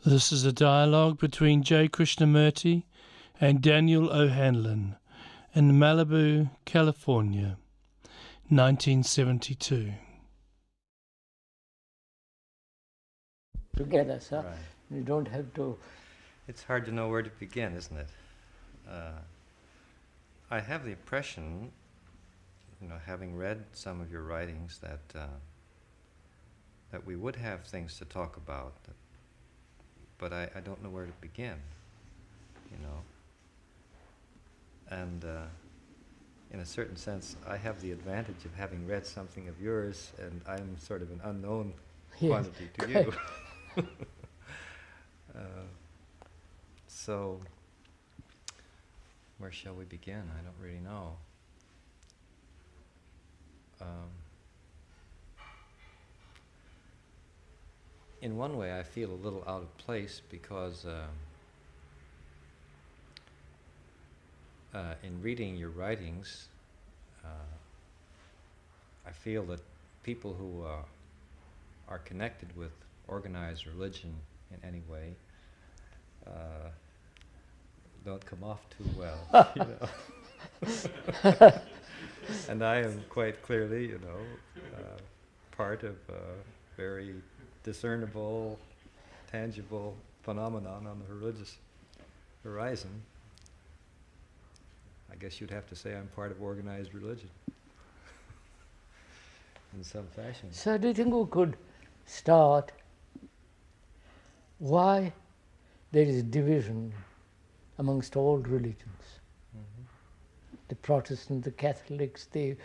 This is a dialogue between J. Krishnamurti and Daniel O'Hanlon in Malibu, California, 1972. Together, sir. Right. You don't have to... It's hard to know where to begin, isn't it? I have the impression, having read some of your writings, that we would have things to talk about, but I don't know where to begin, And in a certain sense, I have the advantage of having read something of yours, and I'm sort of an unknown quantity to you. So, where shall we begin? I don't really know. In one way, I feel a little out of place because in reading your writings, I feel that people who are connected with organized religion in any way don't come off too well, And I am quite clearly, part of a very discernible, tangible phenomenon on the religious horizon. I guess you'd have to say I'm part of organized religion in some fashion. So do you think we could start why there is division amongst all religions? Mm-hmm. The Protestant, the Catholics, the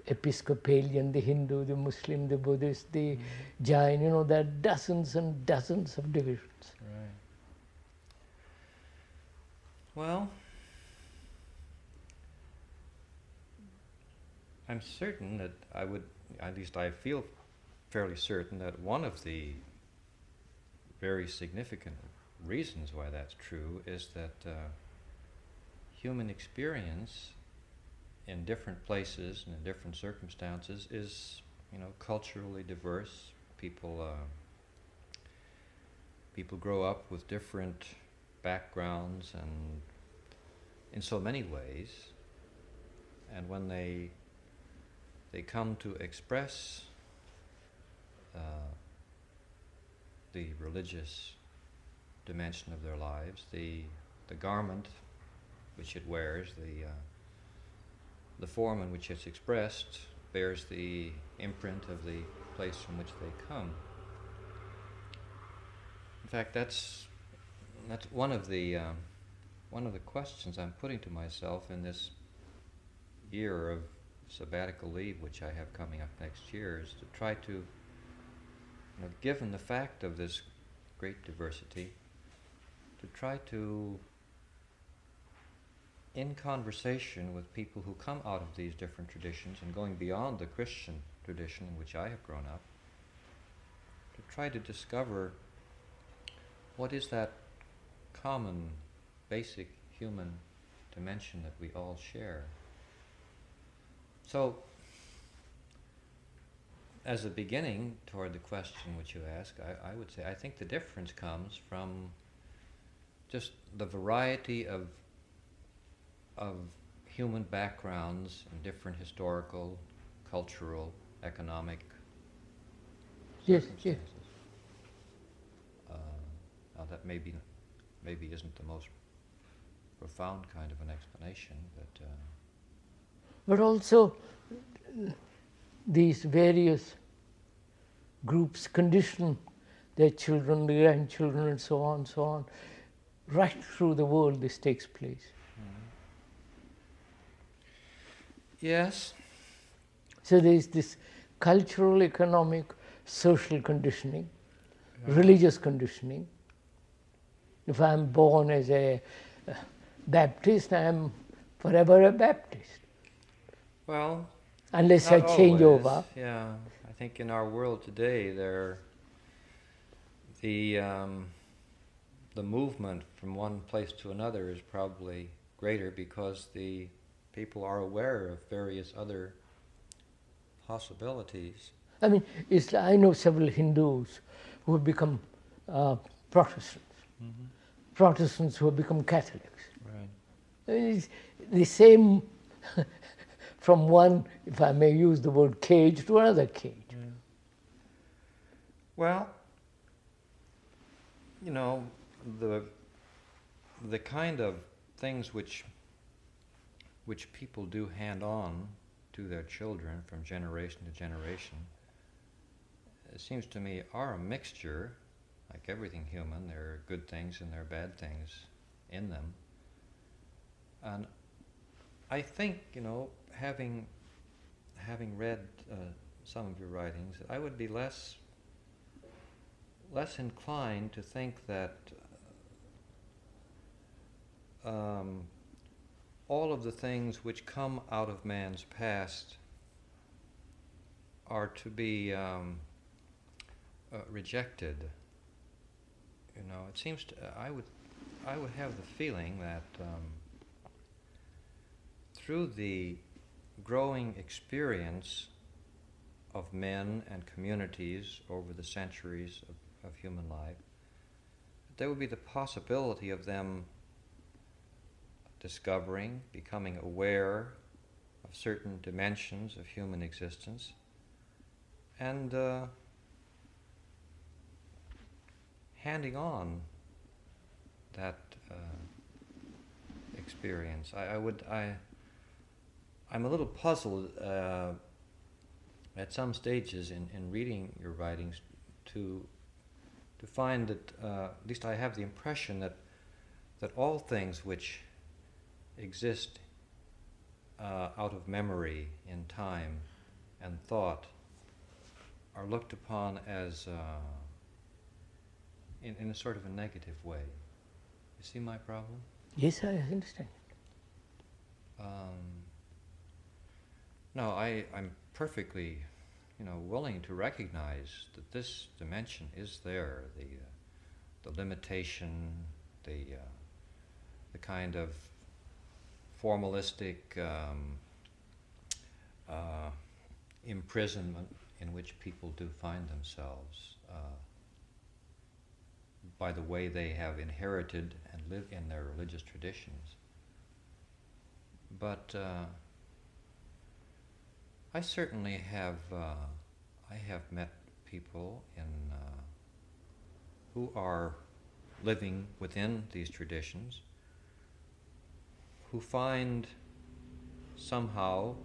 Episcopalian, the Hindu, the Muslim, the Buddhist, the Jain, there are dozens and dozens of divisions. Right. Well, I'm certain that at least I feel fairly certain that one of the very significant reasons why that's true is that human experience in different places and in different circumstances is, culturally diverse. People grow up with different backgrounds and in so many ways, and when they come to express the religious dimension of their lives, the garment which it wears, the form in which it's expressed bears the imprint of the place from which they come. In fact, that's one of the questions I'm putting to myself in this year of sabbatical leave, which I have coming up next year, is to try to, given the fact of this great diversity, to try to, in conversation with people who come out of these different traditions and going beyond the Christian tradition in which I have grown up, to try to discover what is that common, basic human dimension that we all share. So, as a beginning toward the question which you ask, I would say I think the difference comes from just the variety of human backgrounds and different historical, cultural, economic circumstances. Now that maybe isn't the most profound kind of an explanation, But also these various groups condition their children, their grandchildren, and so on. Right through the world this takes place. Yes. So there is this cultural, economic, social conditioning, religious conditioning. If I am born as a Baptist, I am forever a Baptist. Well, unless I change always. over. Yeah, I think in our world today, the movement from one place to another is probably greater because the people are aware of various other possibilities. I mean, I know several Hindus who have become Protestants. Mm-hmm. Protestants who have become Catholics. Right. It's the same from one, if I may use the word cage, to another cage. Yeah. Well, you know, the kind of things which people do hand on to their children from generation to generation, it seems to me, are a mixture, like everything human. There are good things and there are bad things in them. And I think, you know, having read some of your writings, I would be less inclined to think that all of the things which come out of man's past are to be rejected. You know, it seems to, I would have the feeling that through the growing experience of men and communities over the centuries of human life, there would be the possibility of them discovering, becoming aware of certain dimensions of human existence, and handing on that experience. I'm a little puzzled at some stages in reading your writings to find that, at least I have the impression that all things which exist out of memory in time and thought are looked upon as in a sort of a negative way. You see my problem? Yes, I understand. No, I'm perfectly, you know, willing to recognize that this dimension is there. The limitation, the kind of formalistic imprisonment in which people do find themselves by the way they have inherited and live in their religious traditions. But I certainly have met people who are living within these traditions, who find somehow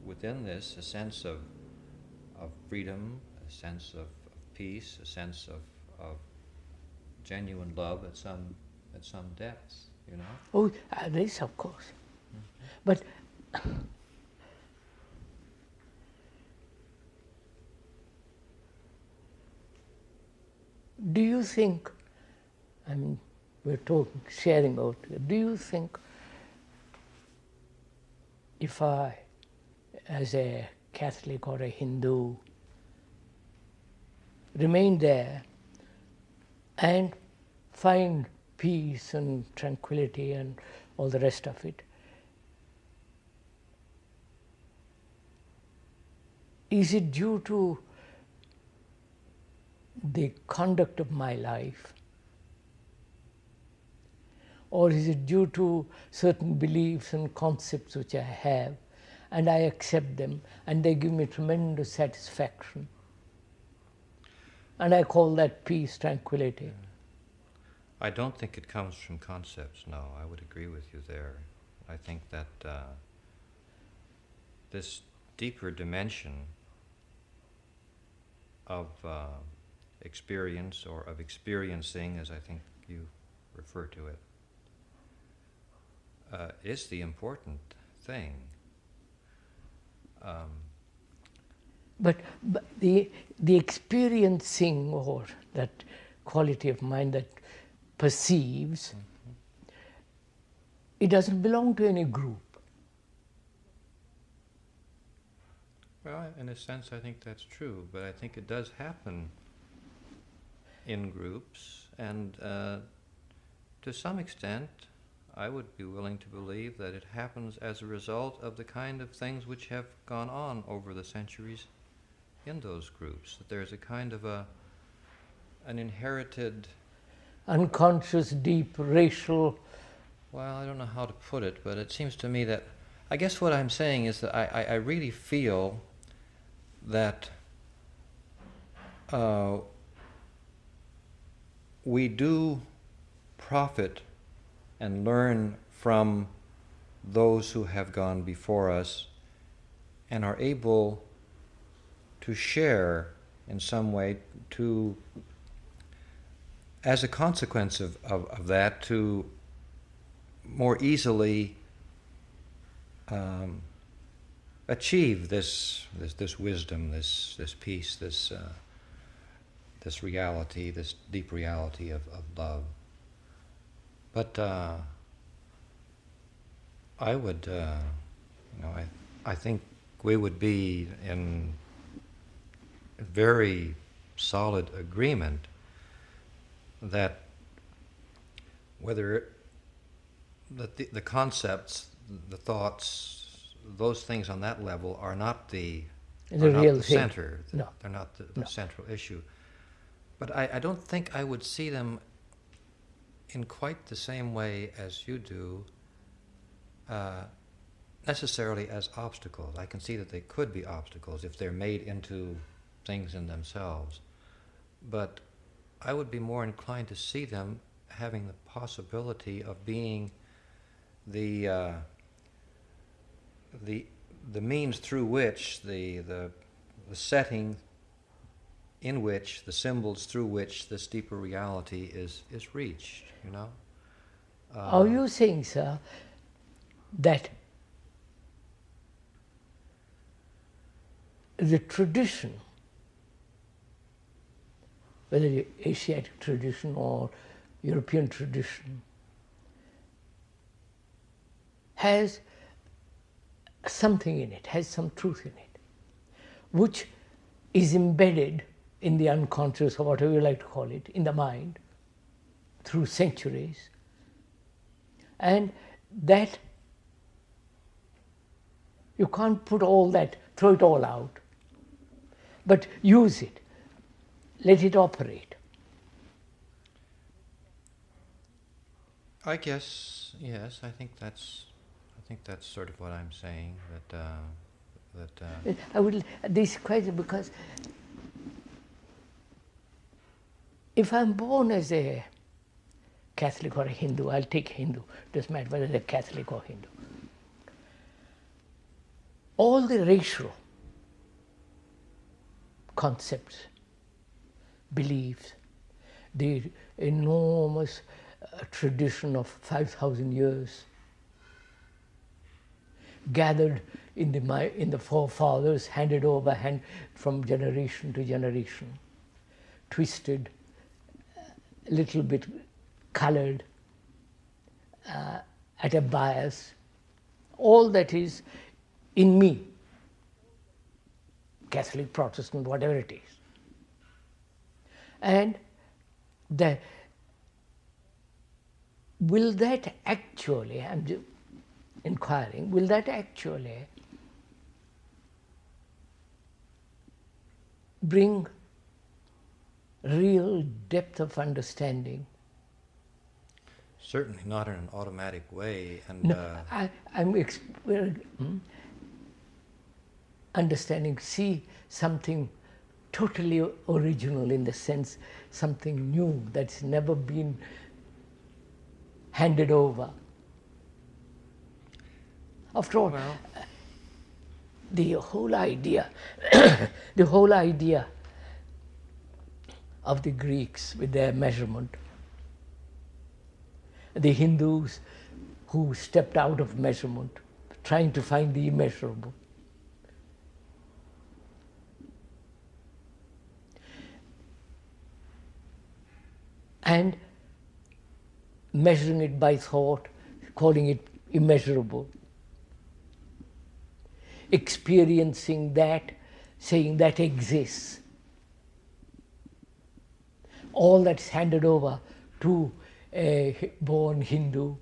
within this a sense of freedom, a sense of peace, a sense of genuine love at some depths, you know? Oh, this, of course. Mm-hmm. But do you think, I mean, we're talking, sharing out here, do you think if I, as a Catholic or a Hindu, remain there and find peace and tranquility and all the rest of it, is it due to the conduct of my life, or is it due to certain beliefs and concepts which I have, and I accept them, and they give me tremendous satisfaction, and I call that peace, tranquility? I don't think it comes from concepts, no. I would agree with you there. I think that this deeper dimension of experience, or of experiencing, as I think you refer to it, is the important thing. But the experiencing, or that quality of mind that perceives, it doesn't belong to any group. Well, in a sense, I think that's true, but I think it does happen in groups, and to some extent, I would be willing to believe that it happens as a result of the kind of things which have gone on over the centuries in those groups, that there's a kind of a an inherited, unconscious, deep, racial. well, I don't know how to put it, but it seems to me that, I guess what I'm saying is that I really feel that we do profit and learn from those who have gone before us and are able to share in some way, to, as a consequence of that, to more easily achieve this wisdom, this peace, this reality, this deep reality of love. But I would, I think we would be in very solid agreement that whether the concepts, the thoughts, those things on that level are not the real thing. center. No. They're not the central issue. But I don't think I would see them in quite the same way as you do, necessarily as obstacles. I can see that they could be obstacles if they're made into things in themselves. But I would be more inclined to see them having the possibility of being the means through which, the setting in which, the symbols through which this deeper reality is reached, you know? Are you saying, sir, that the tradition, whether the Asiatic tradition or European tradition, has something in it, has some truth in it, which is embedded in the unconscious, or whatever you like to call it, in the mind, through centuries, and that you can't put all that, throw it all out, but use it, let it operate. I guess, yes, I think that's sort of what I'm saying, that I would, this question, because if I'm born as a Catholic or a Hindu, I'll take Hindu, doesn't matter whether they're Catholic or Hindu. All the racial concepts, beliefs, the enormous tradition of 5,000 years gathered in the forefathers, handed over from generation to generation, twisted, a little bit colored, at a bias, all that is in me, Catholic, Protestant, whatever it is. And will that actually, I'm inquiring, will that actually bring real depth of understanding? certainly not in an automatic way, and No, I'm understanding, see something totally original, in the sense something new that's never been handed over. After all, well, the whole idea, the whole idea of the Greeks with their measurement, the Hindus who stepped out of measurement, trying to find the immeasurable. And measuring it by thought, calling it immeasurable. Experiencing that, saying that exists. All that's handed over to a born Hindu.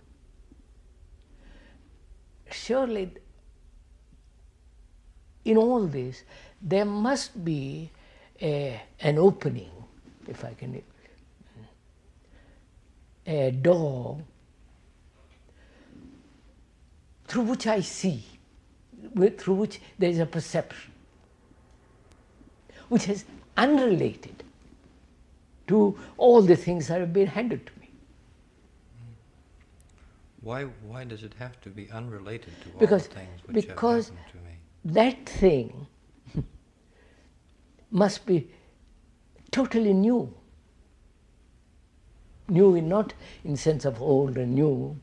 Surely, in all this, there must be an opening if I can, a door through which I see, through which there is a perception, which is unrelated to all the things that have been handed to me. Why does it have to be unrelated to all Because- the things which have because happened to me? that thing must be totally new. New in not in sense of old and new,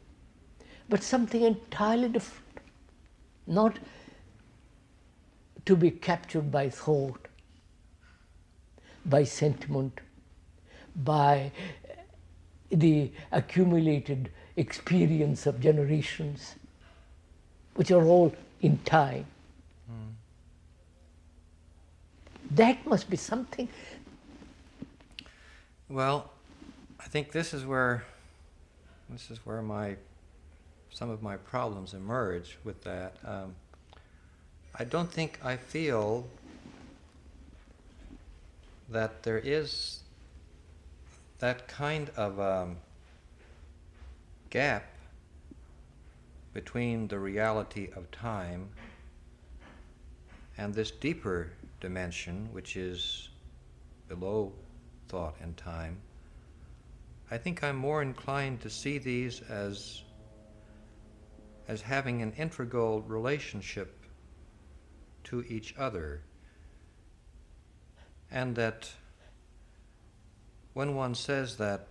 but something entirely different. Not to be captured by thought, by sentiment, by the accumulated experience of generations, which are all in time. That must be something. Well, I think this is where some of my problems emerge with that. I don't think I feel that there is that kind of gap between the reality of time and this deeper dimension, which is below thought and time. I think I'm more inclined to see these as having an integral relationship to each other, and that when one says that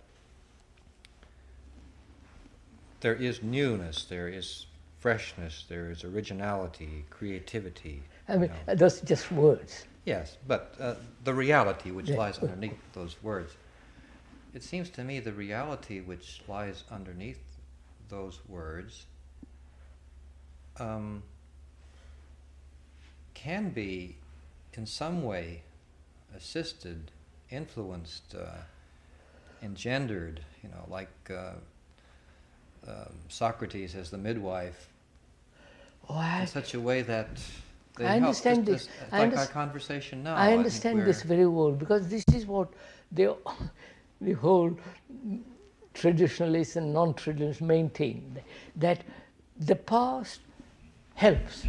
there is newness, there is freshness, there is originality, creativity. I mean, those are just words. Yes, but the reality which lies underneath those words. It seems to me the reality which lies underneath those words can be in some way assisted, influenced, engendered, like Socrates as the midwife, in such a way that they I help. understand this. Like our conversation now. I understand this very well, because this is what the whole traditionalists and non-traditionalists maintain, that the past helps,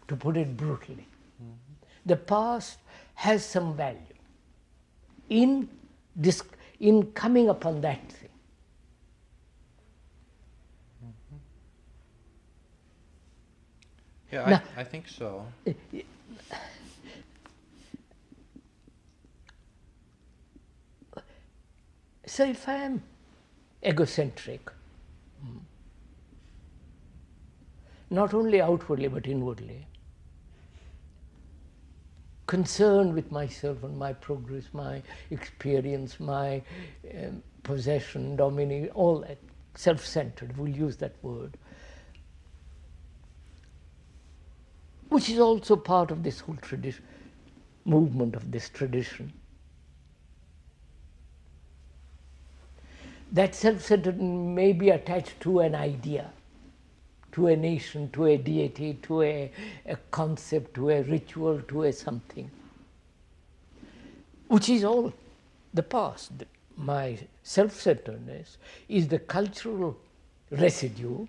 to put it brutally. The past has some value in coming upon that thing. Yeah, Now, I think so. So if I am egocentric, not only outwardly but inwardly, concerned with myself and my progress, my experience, my possession, domination, all that, self-centered, we'll use that word, which is also part of this whole tradition, movement of this tradition. That self-centered may be attached to an idea, to a nation, to a deity, to a concept, to a ritual, to a something, which is all the past. My self-centeredness is the cultural residue,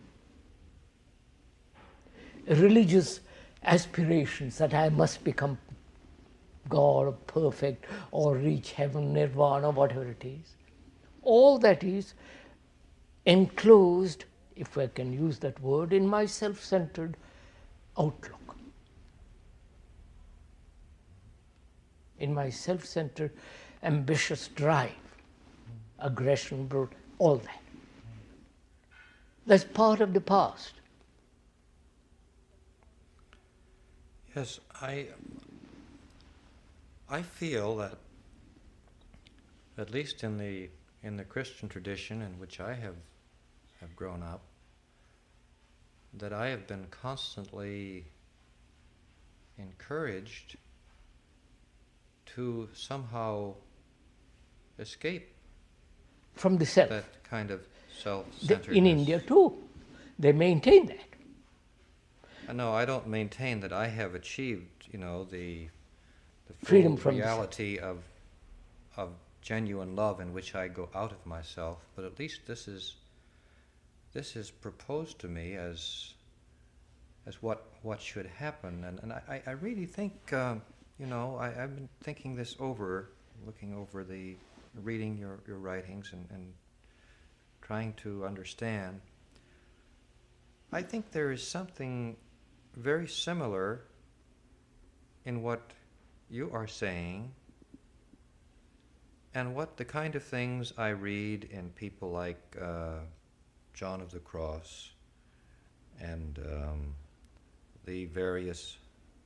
religious aspirations that I must become God or perfect or reach heaven, nirvana, whatever it is. All that is enclosed, if I can use that word, in my self-centered outlook, in my self-centered ambitious drive, aggression, all that. That's part of the past. Yes, I feel that, at least in the Christian tradition in which I have grown up, that I have been constantly encouraged to somehow escape From the self. that kind of self-centeredness. In India too, they maintain that. No, I don't maintain that I have achieved, the full Freedom from reality of genuine love in which I go out of myself, but at least this is proposed to me as what should happen. And I really think, I've been thinking this over, looking over reading your writings and trying to understand. I think there is something very similar in what you are saying and what the kind of things I read in people like John of the Cross and the various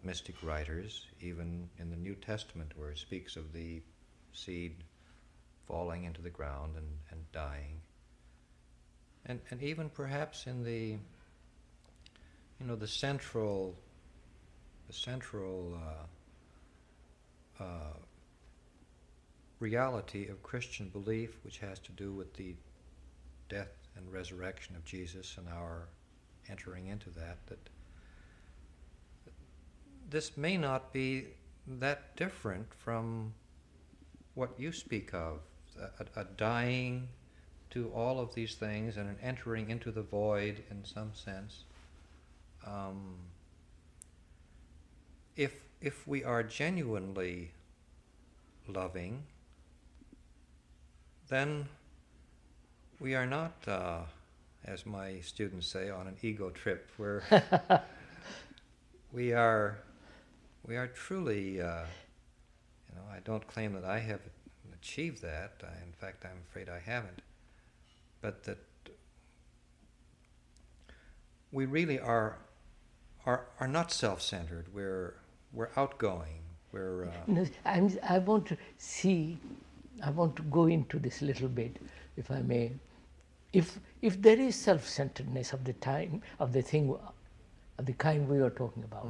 mystic writers, even in the New Testament where it speaks of the seed falling into the ground and dying. And even perhaps in the central reality of Christian belief, which has to do with the death and resurrection of Jesus and our entering into that this may not be that different from what you speak of, a dying to all of these things and an entering into the void in some sense. If we are genuinely loving, then we are not, as my students say, on an ego trip. We are truly, I don't claim that I have achieved that. In fact, I'm afraid I haven't. But that we really are not self-centered. We're outgoing. I want to go into this a little bit, if I may. If there is self-centeredness of the kind we are talking about,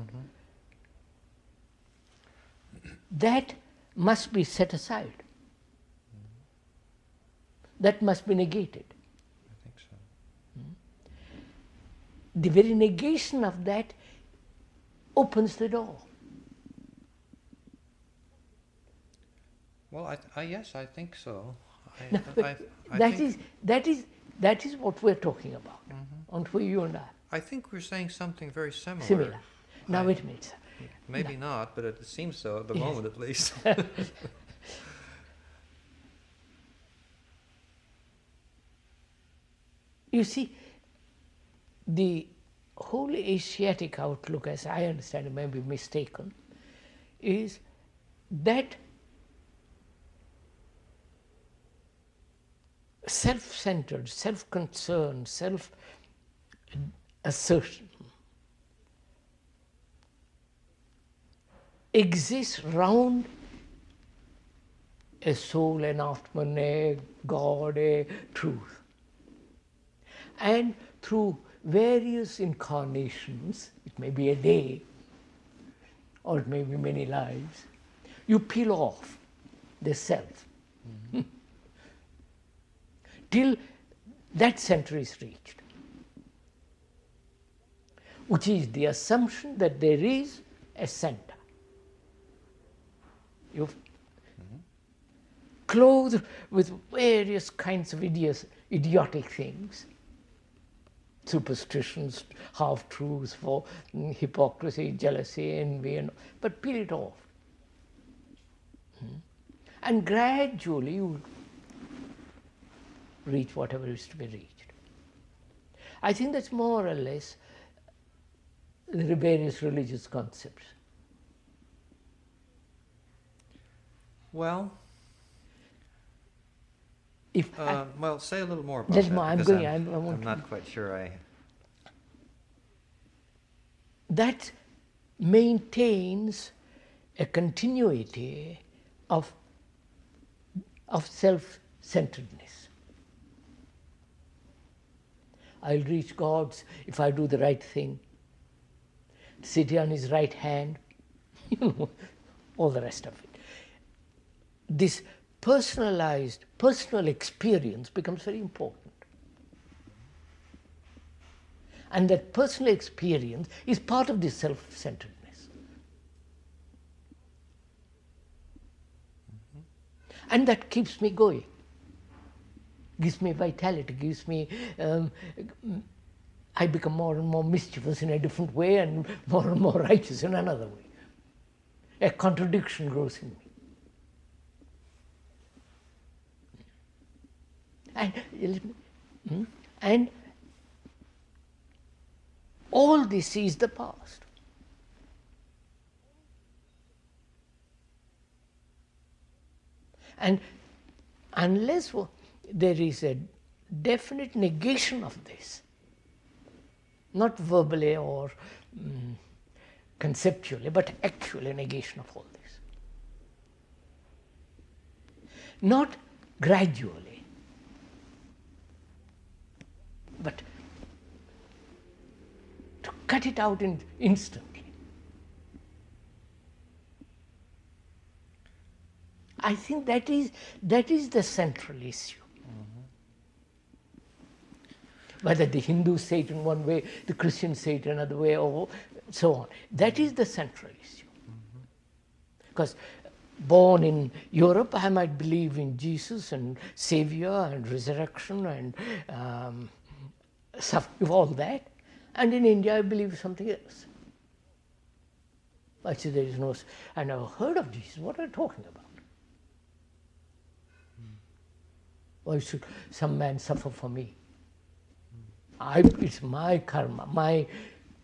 that must be set aside. That must be negated. I think so. The very negation of that opens the door. Well, yes, I think so. That is what we're talking about, aren't we, you and I? I think we're saying something very similar. Similar. Now wait a minute, sir. Maybe not, but it seems so at the moment at least. You see, the whole Asiatic outlook, as I understand it, may be mistaken, is that self-centered, self-concerned, self-assertion exists round a soul, an Atman, a God, a truth. And through various incarnations, it may be a day, or it may be many lives, you peel off the self. Till that center is reached, which is the assumption that there is a center. You've clothed with various kinds of idiotic things, superstitions, half-truths for hypocrisy, jealousy, envy, but peel it off. And gradually you reach whatever is to be reached. I think that's more or less the various religious concepts. Well, say a little more about that. I'm not quite sure That maintains a continuity of self-centeredness. I'll reach God if I do the right thing, sit on his right hand, all the rest of it. This personalized, personal experience becomes very important. And that personal experience is part of this self-centeredness. And that keeps me going, gives me vitality, gives me, I become more and more mischievous in a different way and more righteous in another way. A contradiction grows in me. And all this is the past. And unless there is a definite negation of this, not verbally or conceptually, but actually negation of all this. Not gradually, but to cut it out instantly. I think that is the central issue. Whether the Hindus say it in one way, the Christians say it another way, or so on. That is the central issue. Because born in Europe, I might believe in Jesus and Savior and resurrection and all that. And in India, I believe something else. Actually, there is no, I never heard of Jesus. What are you talking about? Why should some man suffer for me? It's my karma,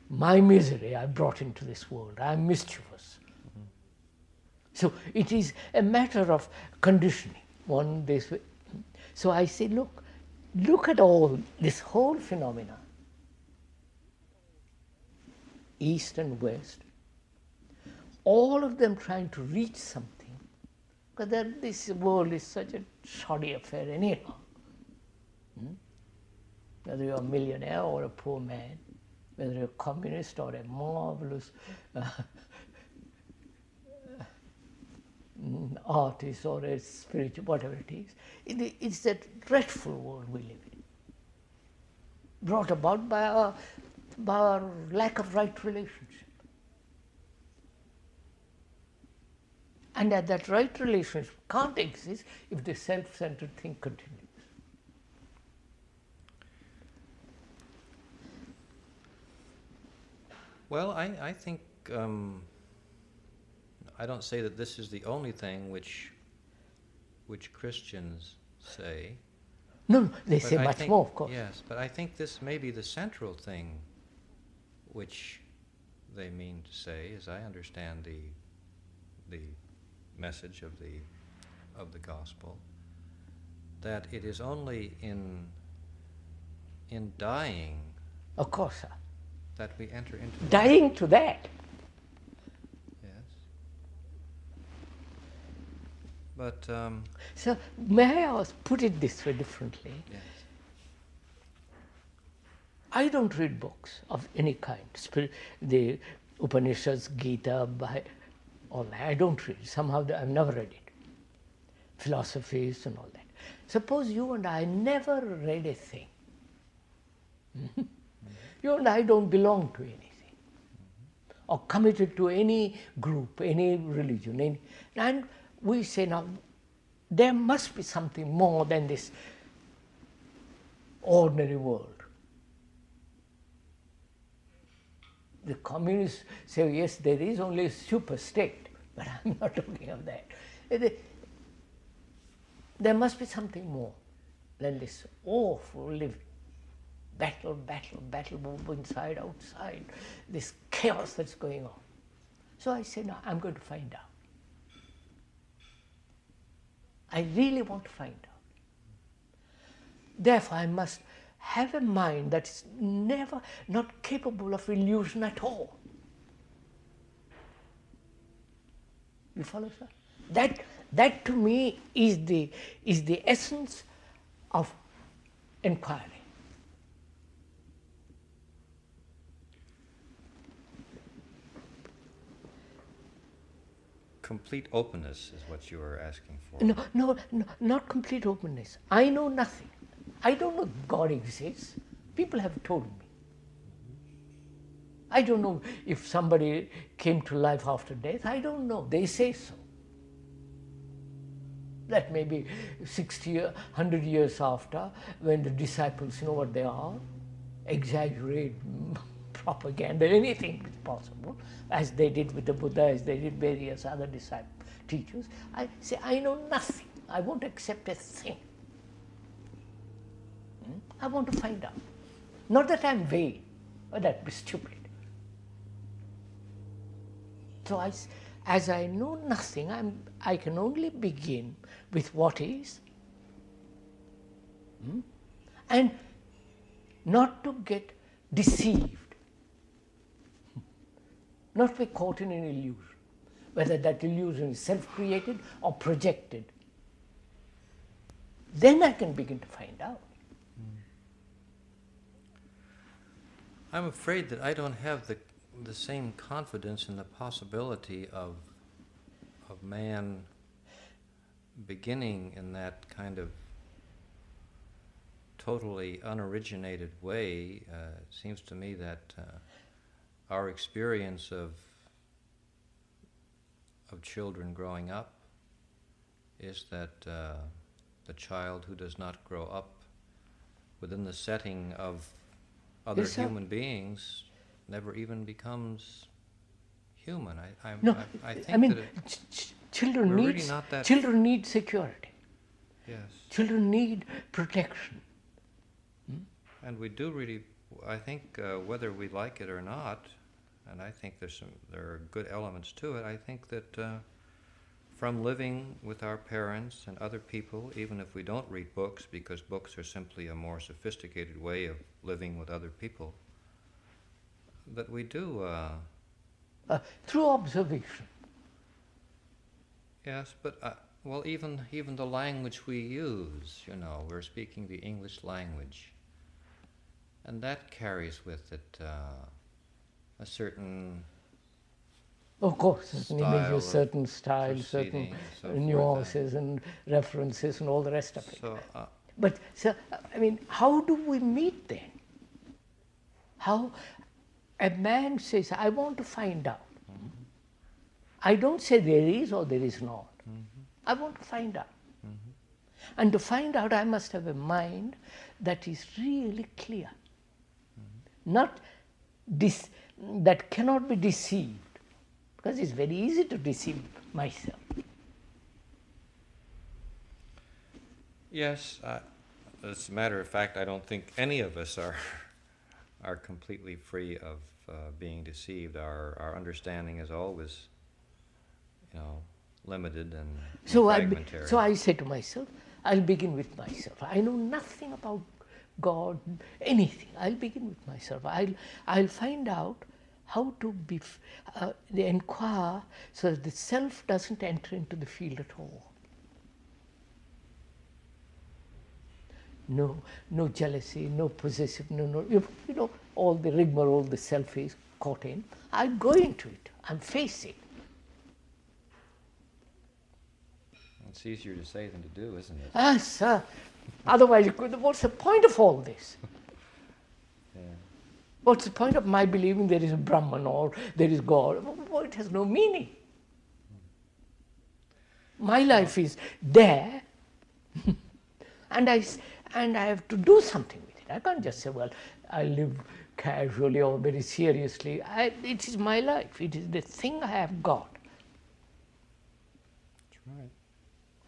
my misery I brought into this world. I'm mischievous. So it is a matter of conditioning, one this way. So I say, look at all, this whole phenomena, East and West, all of them trying to reach something, because this world is such a shoddy affair anyhow. Whether you're a millionaire or a poor man, whether you're a communist or a marvelous artist or a spiritual, whatever it is, it's that dreadful world we live in, brought about by our lack of right relationship. And that right relationship can't exist if the self-centered thing continues. Well, I think, I don't say that this is the only thing which Christians say. No, they say much more, of course. Yes, but I think this may be the central thing which they mean to say, as I understand the message of the gospel, that it is only in dying, of course, sir, that we enter into dying life. To that. Yes. But So may I put it this way differently? yes. I don't read books of any kind. The Upanishads, Gita, all that. I don't read. Somehow I've never read it. Philosophies and all that. Suppose you and I never read a thing. You and I don't belong to anything, or committed to any group, any religion. And we say, now, there must be something more than this ordinary world. The communists say, yes, there is only a super state, but I'm not talking of that. There must be something more than this awful living. Battle, inside, outside, this chaos that's going on. So I say, no, I'm going to find out. I really want to find out. Therefore, I must have a mind that's not capable of illusion at all. You follow, sir? That to me is the essence of inquiry. Complete openness is what you are asking for. No, not complete openness. I know nothing. I don't know God exists. People have told me. I don't know if somebody came to life after death. I don't know. They say so. That may be 60, 100 years after, when the disciples know what they are, exaggerate propaganda, anything is possible, as they did with the Buddha, as they did various other teachers. I say, I know nothing. I won't accept a thing. I want to find out. Not that I'm vain, or that be stupid. So as I know nothing, I can only begin with what is, and not to get deceived, not be caught in an illusion, whether that illusion is self-created or projected. Then I can begin to find out. I'm afraid that I don't have the same confidence in the possibility of man beginning in that kind of totally unoriginated way. It seems to me that our experience of children growing up is that the child who does not grow up within the setting of other human beings never even becomes human. I think that children need security. Yes. Children need protection. And we do really, I think, whether we like it or not, and I think there are good elements to it, I think that from living with our parents and other people, even if we don't read books, because books are simply a more sophisticated way of living with other people, that we do... through observation. Yes, but, well, even the language we use, we're speaking the English language, and that carries with it a certain... Of course, an image with certain style, certain nuances and references and all the rest of it. But, how do we meet then? How a man says, I want to find out. Mm-hmm. I don't say there is or there is not. Mm-hmm. I want to find out. Mm-hmm. And to find out, I must have a mind that is really clear. Mm-hmm. Not that cannot be deceived. Because it's very easy to deceive myself. Yes, as a matter of fact, I don't think any of us are completely free of being deceived. Our understanding is always, limited and fragmentary. So I say to myself, I'll begin with myself. I know nothing about God, anything. I'll begin with myself. I'll find out how to inquire so that the self doesn't enter into the field at all. No jealousy, no possessive, all the rigmarole the self is caught in. I go into it, I face it. It's easier to say than to do, isn't it? Ah, sir. Otherwise, what's the point of all this? Yeah. What's the point of my believing there is a Brahman or there is God? Well, it has no meaning. My life is there, and I have to do something with it. I can't just say, well, I live casually or very seriously. It is my life. It is the thing I have got. That's right.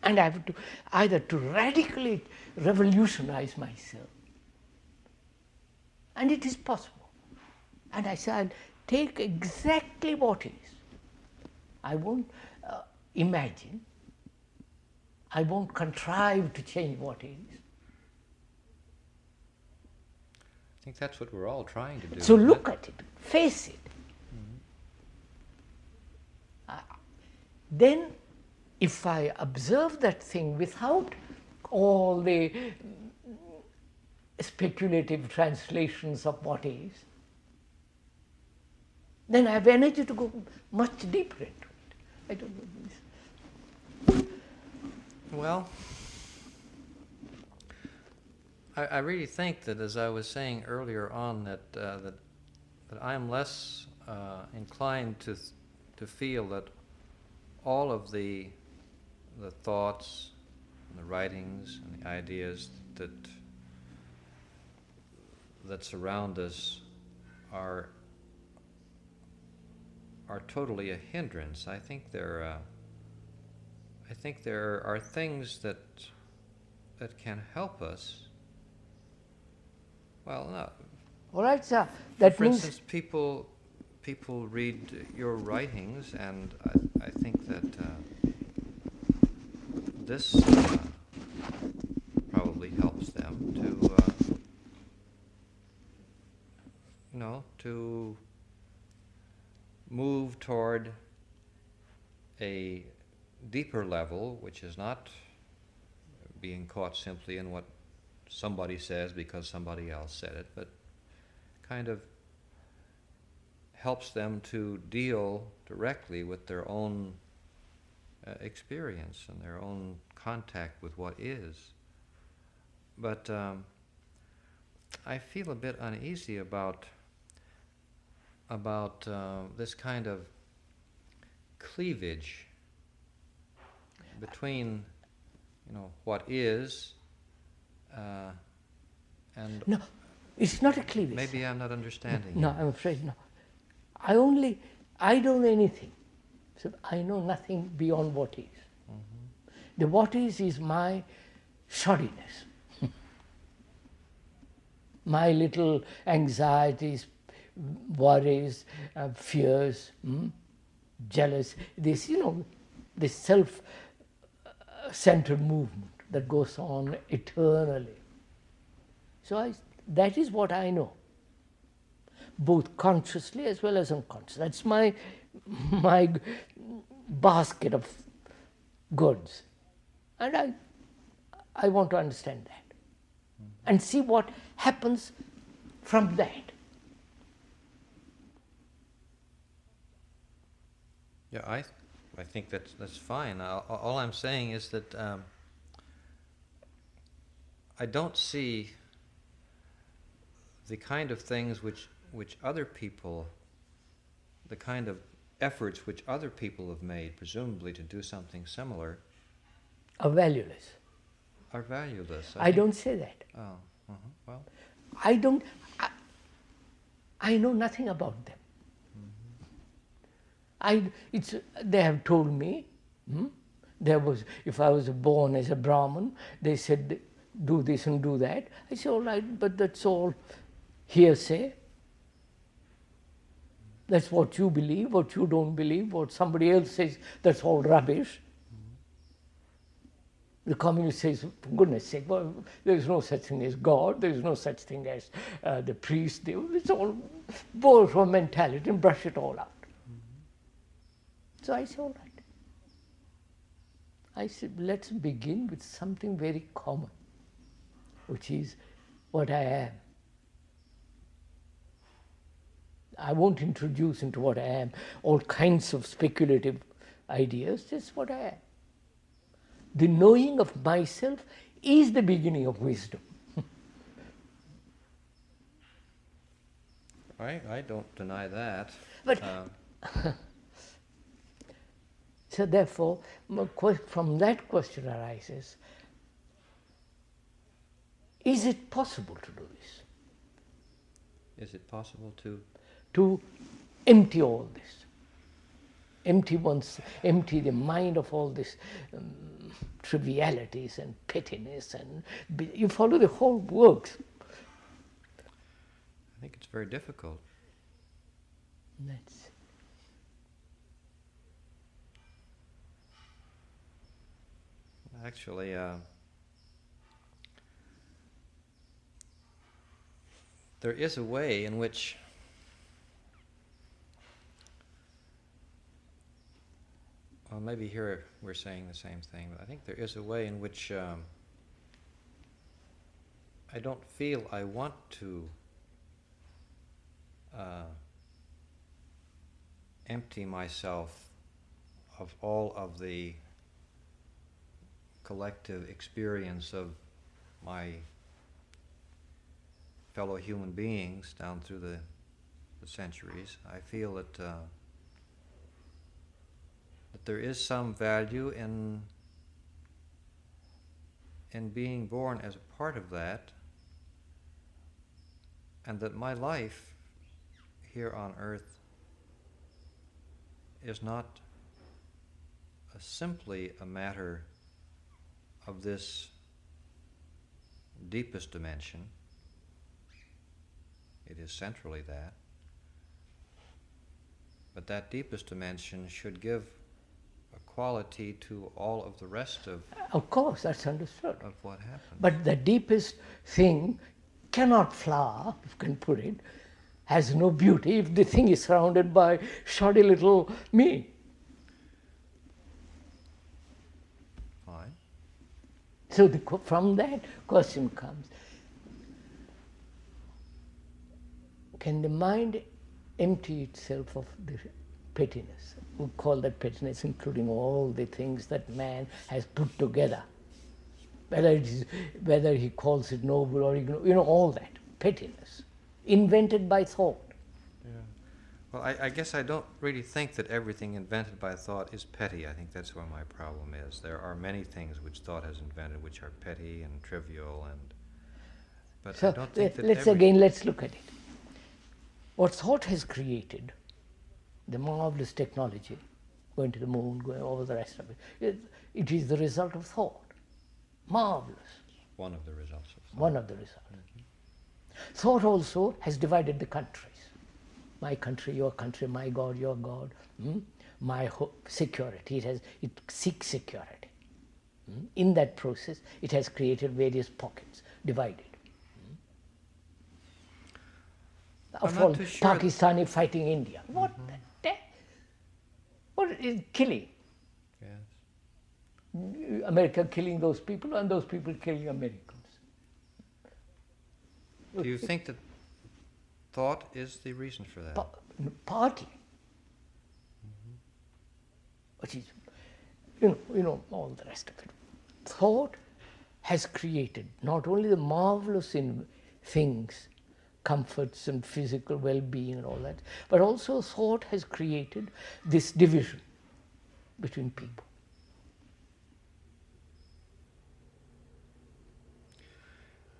And I have to either to radically revolutionize myself, and it is possible. And I say, I'll take exactly what is. I won't imagine. I won't contrive to change what is. I think that's what we're all trying to do. So look at it, face it. Mm-hmm. Then, if I observe that thing without all the speculative translations of what is, then I have energy to go much deeper into it. I don't know this. Well, I really think that, as I was saying earlier on, that I'm less inclined to feel that all of the thoughts and the writings and the ideas that surround us are totally a hindrance. I think there are things that can help us. Well, no. All right, sir. That For means instance, people read your writings, and I think that this probably helps them to move toward a deeper level, which is not being caught simply in what somebody says because somebody else said it, but kind of helps them to deal directly with their own experience and their own contact with what is. But I feel a bit uneasy about this kind of cleavage between, what is and... no, it's not a cleavage. Maybe I'm not understanding you. No, I'm afraid no. I don't know anything. So I know nothing beyond what is. Mm-hmm. The what is my shoddiness. My little anxieties, worries, fears, jealous, this self-centered movement that goes on eternally. So that is what I know, both consciously as well as unconsciously. That's my basket of goods, and I want to understand that and see what happens from that. Yeah, I think that's fine. All I'm saying is that I don't see the kind of things which other people, the kind of efforts which other people have made, presumably to do something similar, Are valueless. are valueless. I don't say that. Oh, well. I know nothing about them. They have told me, if I was born as a Brahmin, they said, do this and do that. I said, all right, but that's all hearsay. That's what you believe, what you don't believe, what somebody else says, that's all rubbish. The communist says, for goodness sake, well, there is no such thing as God, there is no such thing as the priest. It's all borrow from mentality and brush it all out. So I said, all right. I said, let's begin with something very common, which is what I am. I won't introduce into what I am all kinds of speculative ideas, just what I am. The knowing of myself is the beginning of wisdom. I don't deny that. But so therefore, from that question arises, is it possible to do this? Is it possible to empty all this? Empty the mind of all this trivialities and pettiness, and you follow the whole works. I think it's very difficult. Actually, there is a way in which well, maybe here we're saying the same thing, but I think there is a way in which I don't feel I want to empty myself of all of the collective experience of my fellow human beings down through the centuries. I feel that that there is some value in in being born as a part of that, and that my life here on earth is not simply a matter of this deepest dimension. It is centrally that. But that deepest dimension should give a quality to all of the rest of course, that's understood. of what happens. But the deepest thing cannot flower, if you can put it, has no beauty if the thing is surrounded by shoddy little me. Fine. So from that question comes, can the mind empty itself of the pettiness? We call that pettiness, including all the things that man has put together. Whether he calls it noble or all that pettiness, invented by thought. Yeah. Well, I guess I don't really think that everything invented by thought is petty. I think that's where my problem is. There are many things which thought has invented which are petty and trivial, but So I don't think that let's look at it. What thought has created, the marvelous technology, going to the moon, going over the rest of it, it is the result of thought. Marvelous. One of the results of thought. One of the results. Thought also has divided the countries. My country, your country, my God, your God, my security. It seeks security. In that process, it has created various pockets, divided. After all, Pakistani fighting India. What the heck? What is killing? Yes. America killing those people and those people killing Americans. Do you think that thought is the reason for that? Partly. Which is, all the rest of it. Thought has created not only the marvelous things, comforts and physical well-being and all that, but also thought has created this division between people.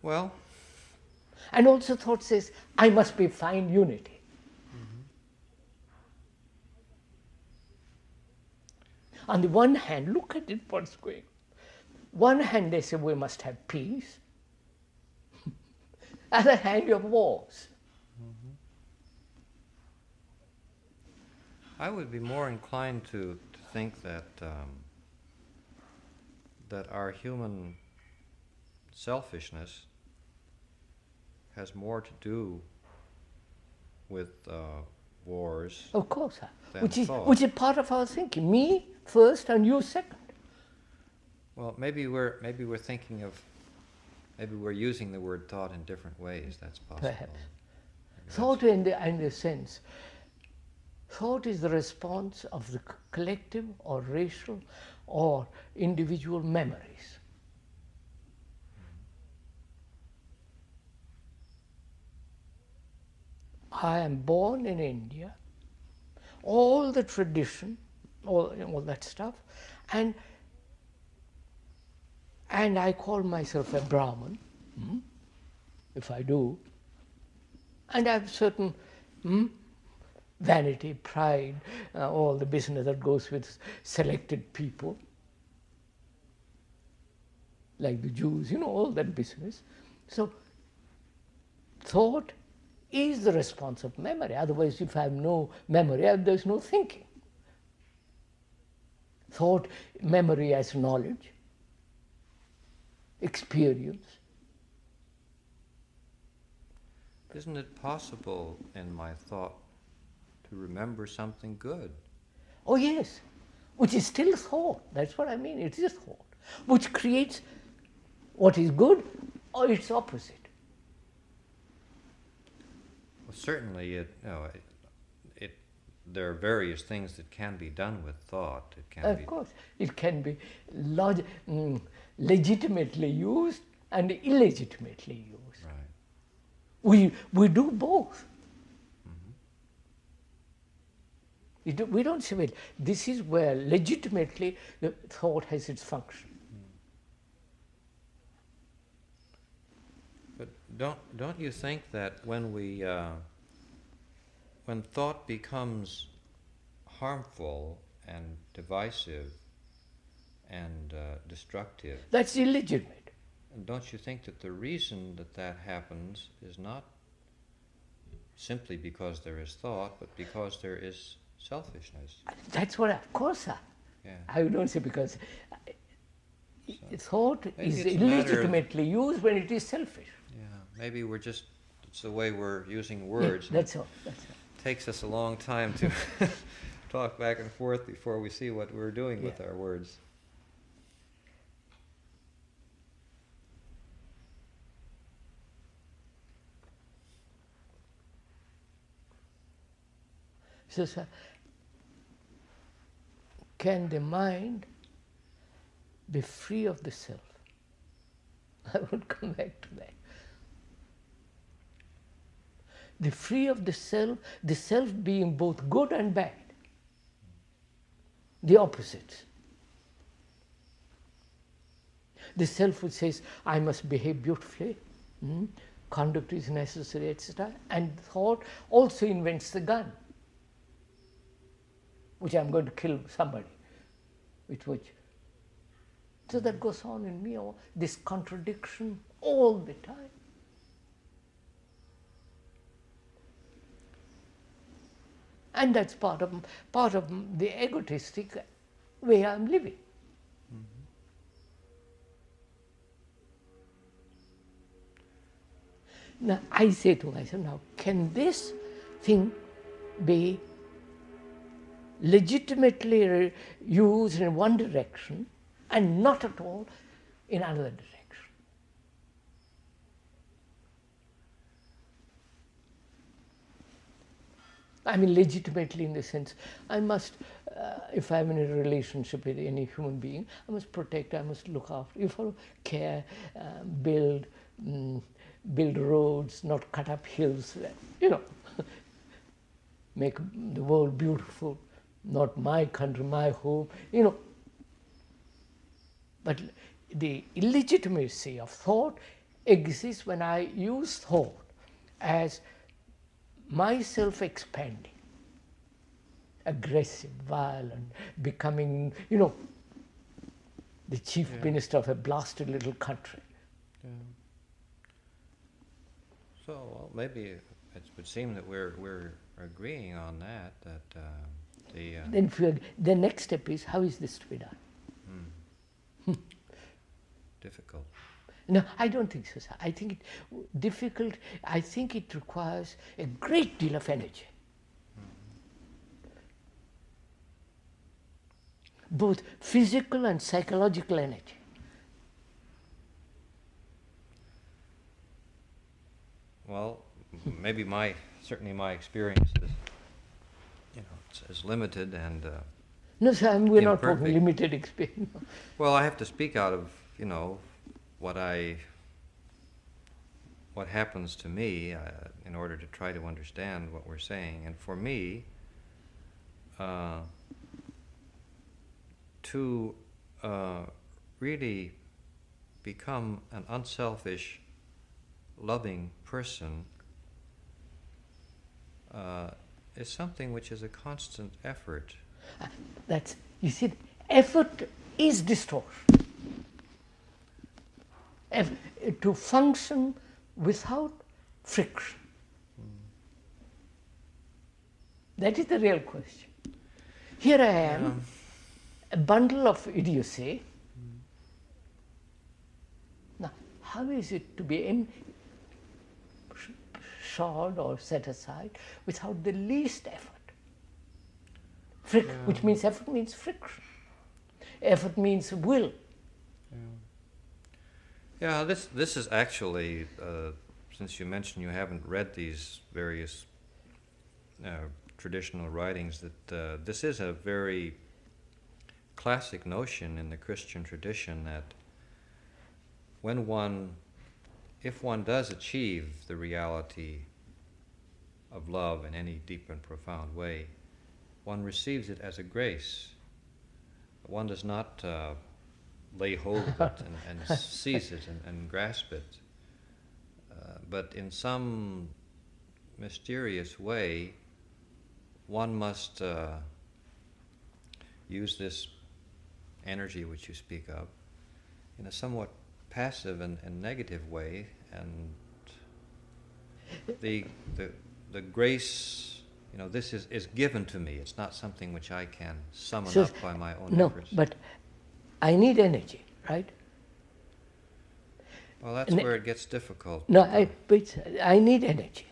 Well, and also thought says, I must find unity. On the one hand, look at it, what's going on. One hand they say we must have peace. Other hand you have wars. I would be more inclined to think that that our human selfishness has more to do with wars. Of course, than thought. which is part of our thinking. Me first and you second. Well, maybe we're thinking of, maybe we're using the word thought in different ways. That's possible. Perhaps. Thought in the sense, thought is the response of the collective or racial or individual memories. I am born in India, all the tradition, all that stuff, and I call myself a Brahmin, if I do, and I have certain vanity, pride, all the business that goes with selected people, like the Jews, all that business. So, thought is the response of memory. Otherwise, if I have no memory, there's no thinking. Thought, memory as knowledge, experience. Isn't it possible in my thought to remember something good? Oh yes, which is still thought. That's what I mean. It is thought, which creates what is good or its opposite. Well, certainly, there are various things that can be done with thought. It can Of course, it can be legitimately used and illegitimately used. Right. We do both. We don't say, well, this is where legitimately the thought has its function. don't you think that when when thought becomes harmful and divisive and destructive, that's illegitimate. don't you think that the reason that that happens is not simply because there is thought, but because there is selfishness? That's what, of course, Yeah. I don't say because thought maybe is it's a matter of- illegitimately used when it is selfish. Yeah, maybe it's the way we're using words. Yeah, that's all. That's all. It takes us a long time to talk back and forth before we see what we're doing with our words. So, sir, can the mind be free of the self? I would come back to that. The free of the self being both good and bad, the opposites. The self which says, I must behave beautifully, conduct is necessary, etc. And thought also invents the gun, which I'm going to kill somebody, with which. So that goes on in me, this contradiction all the time. And that's part of the egotistic way I'm living. Now I say to myself, now can this thing be legitimately used in one direction and not at all in another direction? I mean legitimately in the sense, I must, if I'm in a relationship with any human being, I must protect, I must look after, you follow, care, build roads, not cut up hills, make the world beautiful, not my country, my home, But the illegitimacy of thought exists when I use thought as myself expanding, aggressive, violent, becoming, the chief minister of a blasted little country. Yeah. So well, maybe it would seem that we're agreeing on that. Then the next step is, how is this to be done? Difficult. No, I don't think so, sir. I think it difficult. I think it requires a great deal of energy. Both physical and psychological energy. Well, maybe certainly my experience is, it's limited and. No, sir, we're not talking imperfect. limited experience. Well, I have to speak out of what happens to me in order to try to understand what we're saying. And for me, to really become an unselfish, loving person is something which is a constant effort. You see, effort is distortion. To function without friction. That is the real question. Here I am, a bundle of idiocy. Now, how is it to be shod or set aside without the least effort? Which means effort means friction. Effort means will. Yeah, this is actually, since you mentioned you haven't read these various traditional writings, that this is a very classic notion in the Christian tradition that if one does achieve the reality of love in any deep and profound way, one receives it as a grace. One does not lay hold of it and seize it and grasp it. but in some mysterious way, one must use this energy which you speak of in a somewhat passive and negative way, and the grace, this is given to me. It's not something which I can summon up by my own efforts. No, but I need energy, right? Well, that's where it gets difficult. No, but I need energy.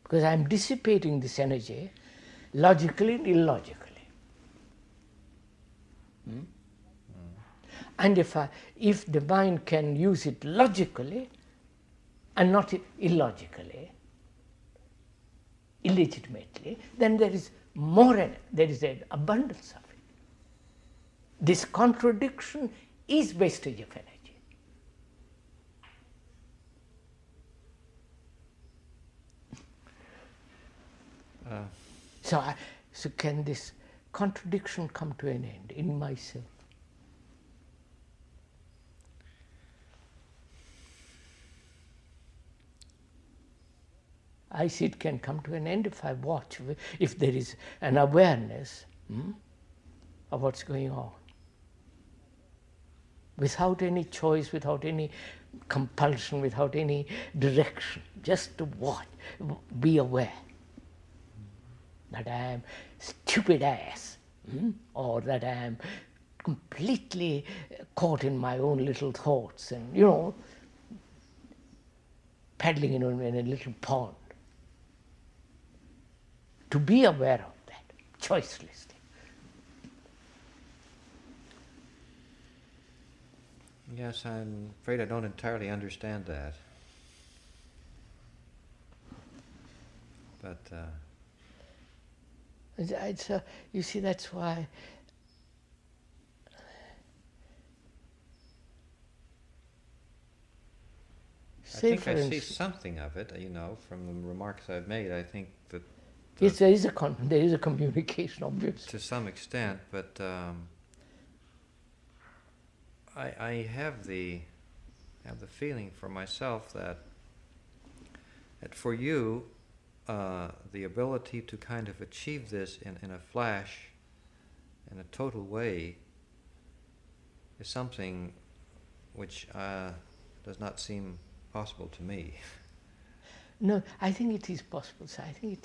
Because I'm dissipating this energy logically and illogically. And if the mind can use it logically and not illogically, illegitimately, then there is there is an abundance of it. This contradiction is wastage of energy. So can this contradiction come to an end in myself? I see it can come to an end if I watch, if there is an awareness of what's going on. Without any choice, without any compulsion, without any direction, just to watch, be aware that I am stupid ass, or that I am completely caught in my own little thoughts and, paddling in a little pond. To be aware of that, choicelessly. Yes, I'm afraid I don't entirely understand that. But you see, that's why I think I see something of it, from the remarks I've made. I think that yes, there is a communication, obviously. To some extent, but I have the feeling for myself that for you, the ability to kind of achieve this in a flash, in a total way, is something which does not seem possible to me. No, I think it is possible. So I think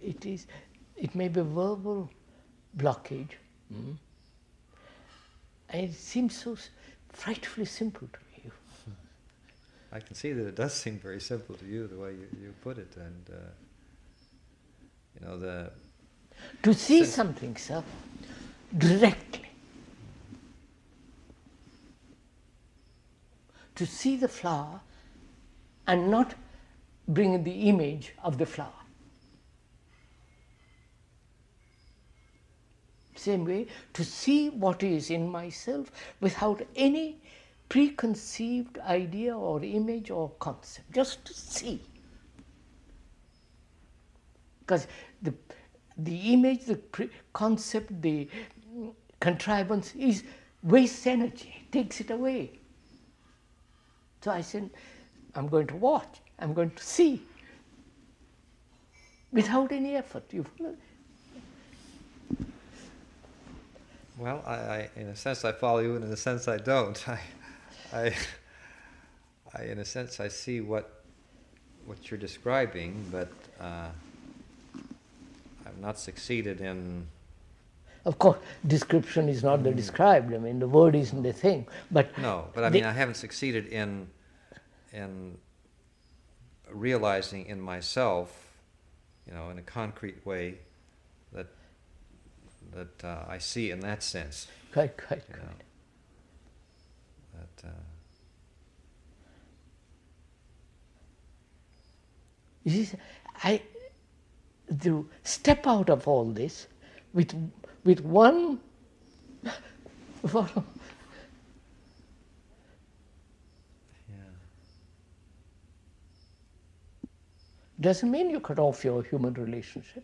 it may be a verbal blockage. And it seems so frightfully simple to you. I can see that it does seem very simple to you, the way you put it, and to see something, sir, directly. To see the flower and not bring the image of the flower. Same way, to see what is in myself without any preconceived idea or image or concept, just to see. Because the image, the concept, the contrivance wastes energy, takes it away. So I said, I'm going to watch, I'm going to see, without any effort. Well, I in a sense I follow you, and in a sense I don't. I in a sense I see what you're describing, but I've not succeeded in. Of course, description is not the described. I mean, the word isn't the thing. But no, but I mean, I haven't succeeded in realizing in myself, in a concrete way, that I see in that sense. Quite. You see, to step out of all this with one doesn't mean you cut off your human relationship.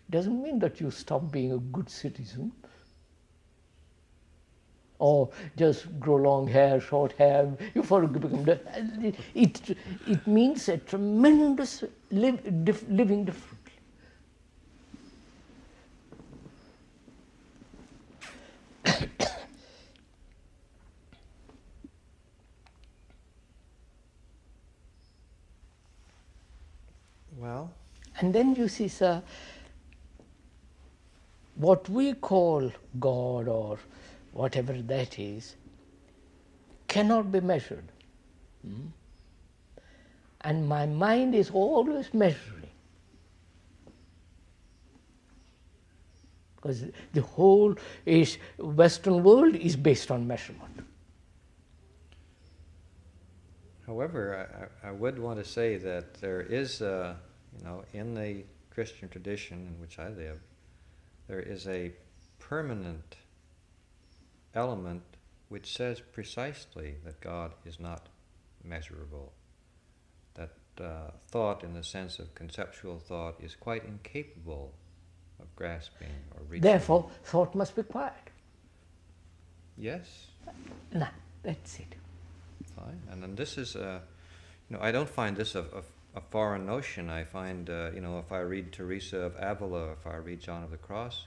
Doesn't mean that you stop being a good citizen. or just grow long hair, short hair, you become it means a tremendous living differently. Well, And then you see, sir, what we call God or whatever that is cannot be measured. And my mind is always measuring. Because the whole Western world is based on measurement. however, I would want to say that there is, in the Christian tradition in which I live, there is a permanent element which says precisely that God is not measurable. That thought, in the sense of conceptual thought, is quite incapable of grasping or reaching. Therefore, thought must be quiet. Yes. No, that's it. Fine. And then this is, I don't find this a foreign notion. I find, if I read Teresa of Avila, if I read John of the Cross,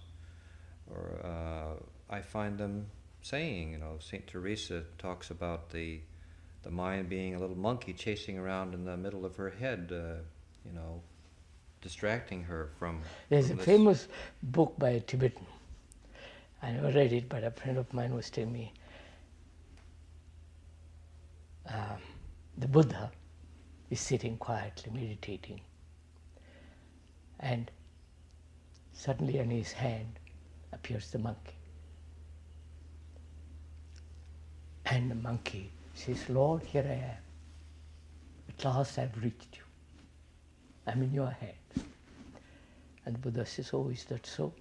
or I find them saying, Saint Teresa talks about the mind being a little monkey chasing around in the middle of her head, distracting her from. There's a famous book by a Tibetan. I never read it, but a friend of mine was telling me the Buddha is sitting quietly meditating, and suddenly on his hand appears the monkey. And the monkey says, Lord, here I am. At last I've reached you. I'm in your hand. And the Buddha says, oh, is that so?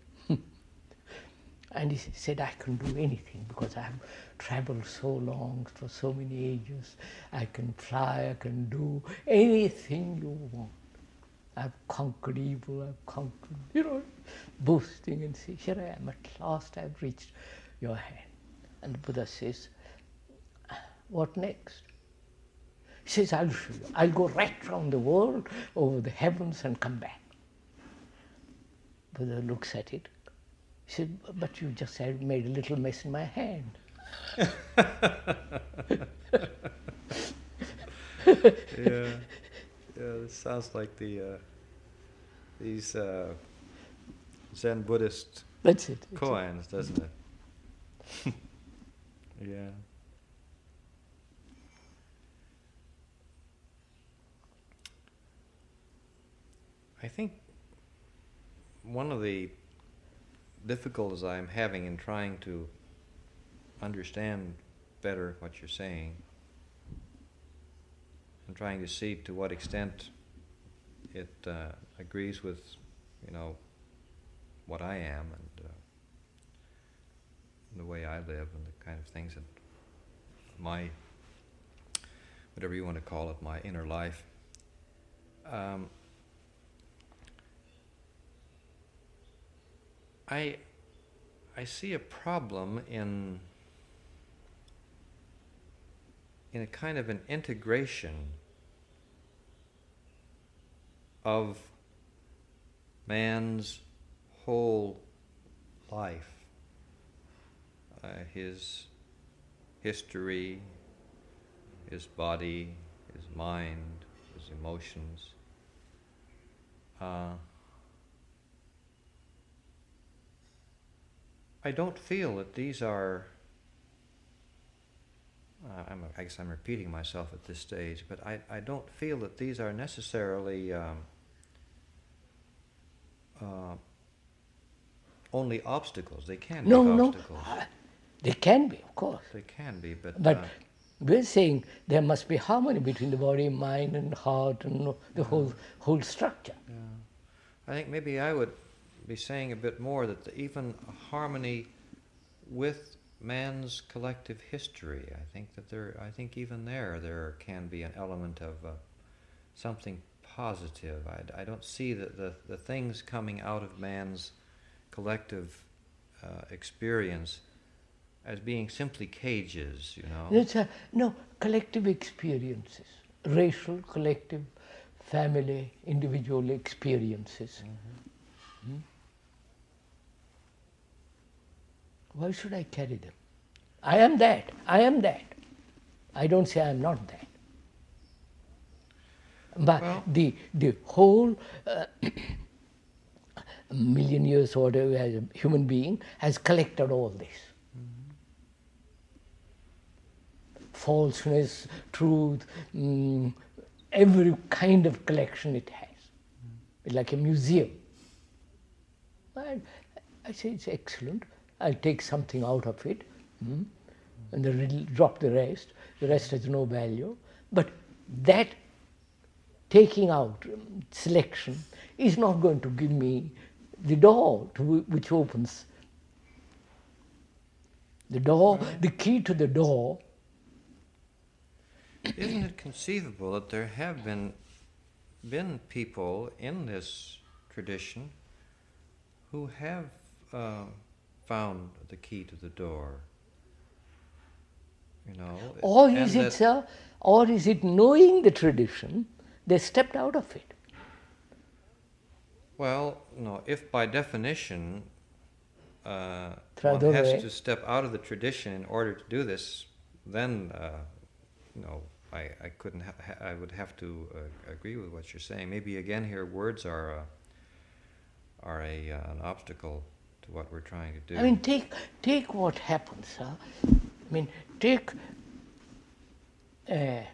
And he said, I can do anything because I have traveled so long, for so many ages. I can fly, I can do anything you want. I've conquered evil, I've conquered, boasting and say, here I am, at last I've reached your hand. And the Buddha says, what next? He says, I'll show you. I'll go right round the world, over the heavens and come back. Buddha looks at it. He said, but you just made a little mess in my hand. Yeah, this sounds like these Zen Buddhist That's it. koans, doesn't it? Yeah. I think one of the difficulties I'm having in trying to understand better what you're saying and trying to see to what extent it agrees with, what I am and the way I live and the kind of things that my, whatever you want to call it, my inner life. I see a problem in a kind of an integration of man's whole life, his history, his body, his mind, his emotions. I don't feel that these are, I guess I'm repeating myself at this stage, but I don't feel that these are necessarily only obstacles. They can be obstacles. No, they can be, of course. They can be, but we're saying there must be harmony between the body, mind, and heart, and the whole structure. Yeah. I think maybe I would be saying a bit more that even harmony with man's collective history. I think that I think even there can be an element of something positive. I don't see that the things coming out of man's collective experience as being simply cages, you know. It's no, collective experiences, racial, collective, family, individual experiences. Why should I carry them? I am that. I am that. I don't say I am not that. But Well, the whole million years or whatever as a human being has collected all this. Falseness, truth, every kind of collection it has. It's like a museum. And I say it's excellent. I'll take something out of it and then drop the rest. The rest has no value. But that taking out selection is not going to give me the door which opens. The door, the key to the door. isn't it conceivable that there have been people in this tradition who have found the key to the door? You know, Or is it, sir, or is it knowing the tradition, they stepped out of it? Well, no, if by definition one Tradore. has to step out of the tradition in order to do this, then no, I couldn't. I would have to agree with what you're saying. Maybe again here, words are an obstacle to what we're trying to do. I mean, take what happens, sir. I mean, take a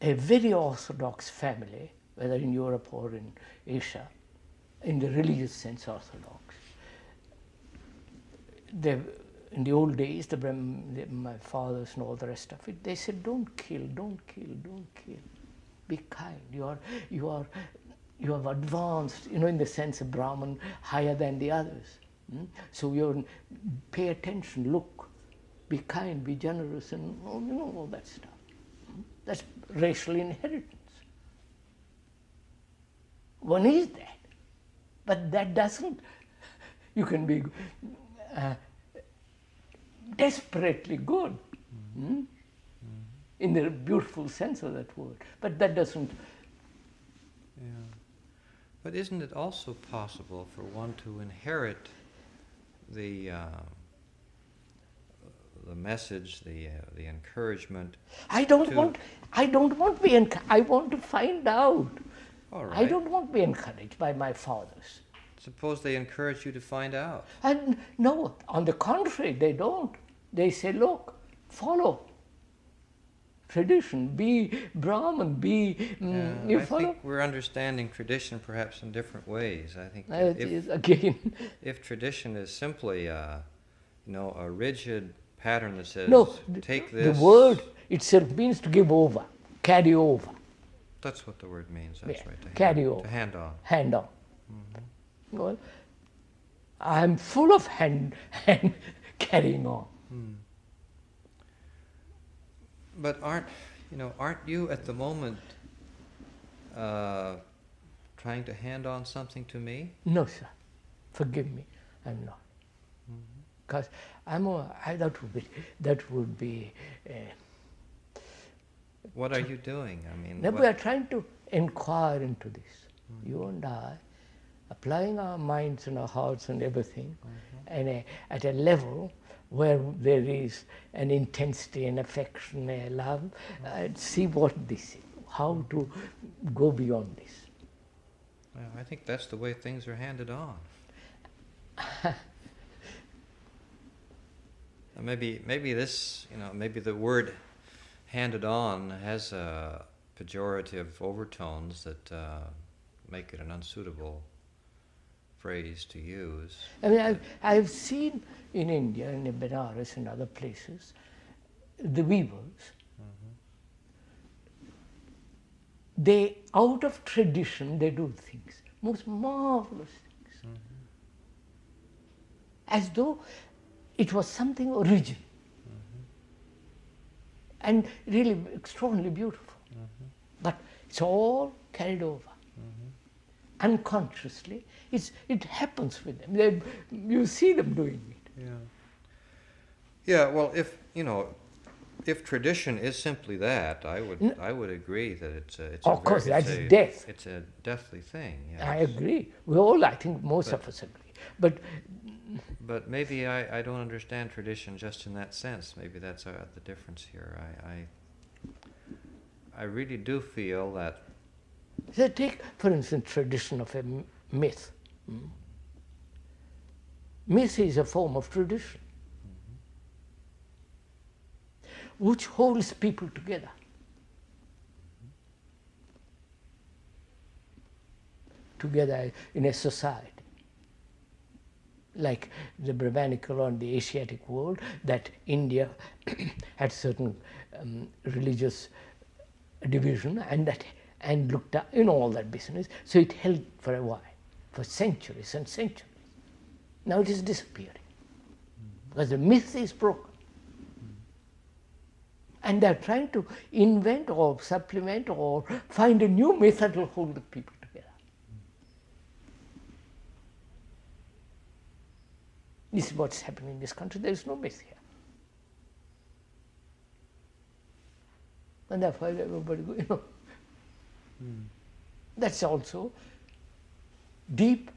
very orthodox family, whether in Europe or in Asia, in the religious sense orthodox. In the old days, my fathers and all the rest of it, they said, don't kill, don't kill, don't kill. Be kind. You have advanced, in the sense of Brahman, higher than the others. So pay attention, look, be kind, be generous, and all that stuff. That's racial inheritance. One is that. But that doesn't, you can be desperately good, in the beautiful sense of that word. But that doesn't. Yeah. But isn't it also possible for one to inherit the message, the encouragement? I don't want to be I want to find out. All right. I don't want to be encouraged by my fathers. Suppose they encourage you to find out. And no, on the contrary, they don't. They say, look, follow tradition, be Brahman, be you I follow. think we're understanding tradition perhaps in different ways. I think Again. if tradition is simply a rigid pattern that says, No, take this. The word itself means to give over, carry over. That's what the word means. That's right. Carry over. To hand on. Hand on. Well, I'm full of hand carrying on. But aren't you at the moment trying to hand on something to me? No, sir. Forgive me. I'm not. Because that would be. What are you doing? I mean, we are trying to inquire into this. You and I, applying our minds and our hearts and everything, and at a level where there is an intensity, an affection, a love, see what this is, how to go beyond this. Well, I think that's the way things are handed on. Maybe this, maybe the word handed on has pejorative overtones that make it an unsuitable phrase to use. I mean, I've seen in India, in Benares and other places, the weavers, they, out of tradition, they do things, most marvelous things. As though it was something original. And really extraordinarily beautiful. But it's all carried over. Unconsciously, it happens with them. You see them doing it. Yeah. Yeah, well, if tradition is simply that, N- I would agree that it's a Of very course, that's death. it's a deathly thing. I Yes, agree. We all, I think, most but of us agree. But but maybe I don't understand tradition just in that sense. Maybe that's the difference here. I really do feel that. so take, for instance, tradition of a myth. Mm. Myth is a form of tradition which holds people together. Together in a society. Like the Brahmanical or the Asiatic world, that India had certain religious division and looked at all that business. So it held for a while, for centuries and centuries. Now it is disappearing because the myth is broken. And they're trying to invent or supplement or find a new myth that will hold the people together. This is what's happening in this country. There is no myth here. And therefore everybody go, That's also deep,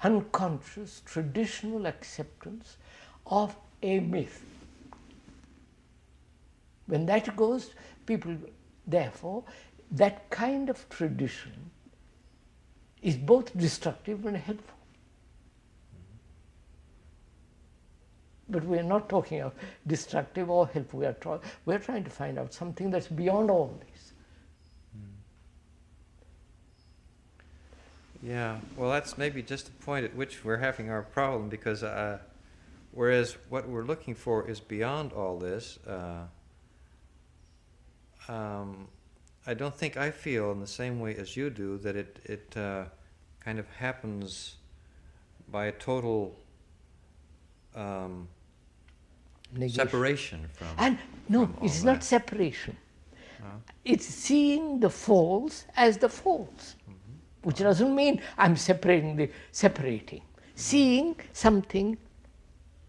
unconscious, traditional acceptance of a myth. When that goes, people, therefore, that kind of tradition is both destructive and helpful. But we are not talking of destructive or helpful. We are trying to find out something that's beyond all this. Yeah, well, that's maybe just the point at which we're having our problem, because whereas what we're looking for is beyond all this, I don't think I feel in the same way as you do that it kind of happens by a total separation from. And no, from it's all not that. separation. It's seeing the false as the false, which doesn't mean I'm separating. Seeing something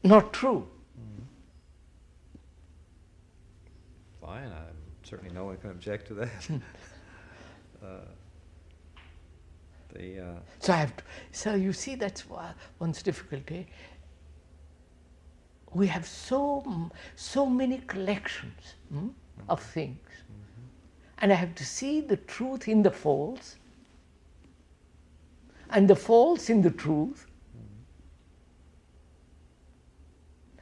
not true. Fine, certainly no one can object to that. So you see, that's one's difficulty. We have so many collections of things, and I have to see the truth in the false, and the false in the truth.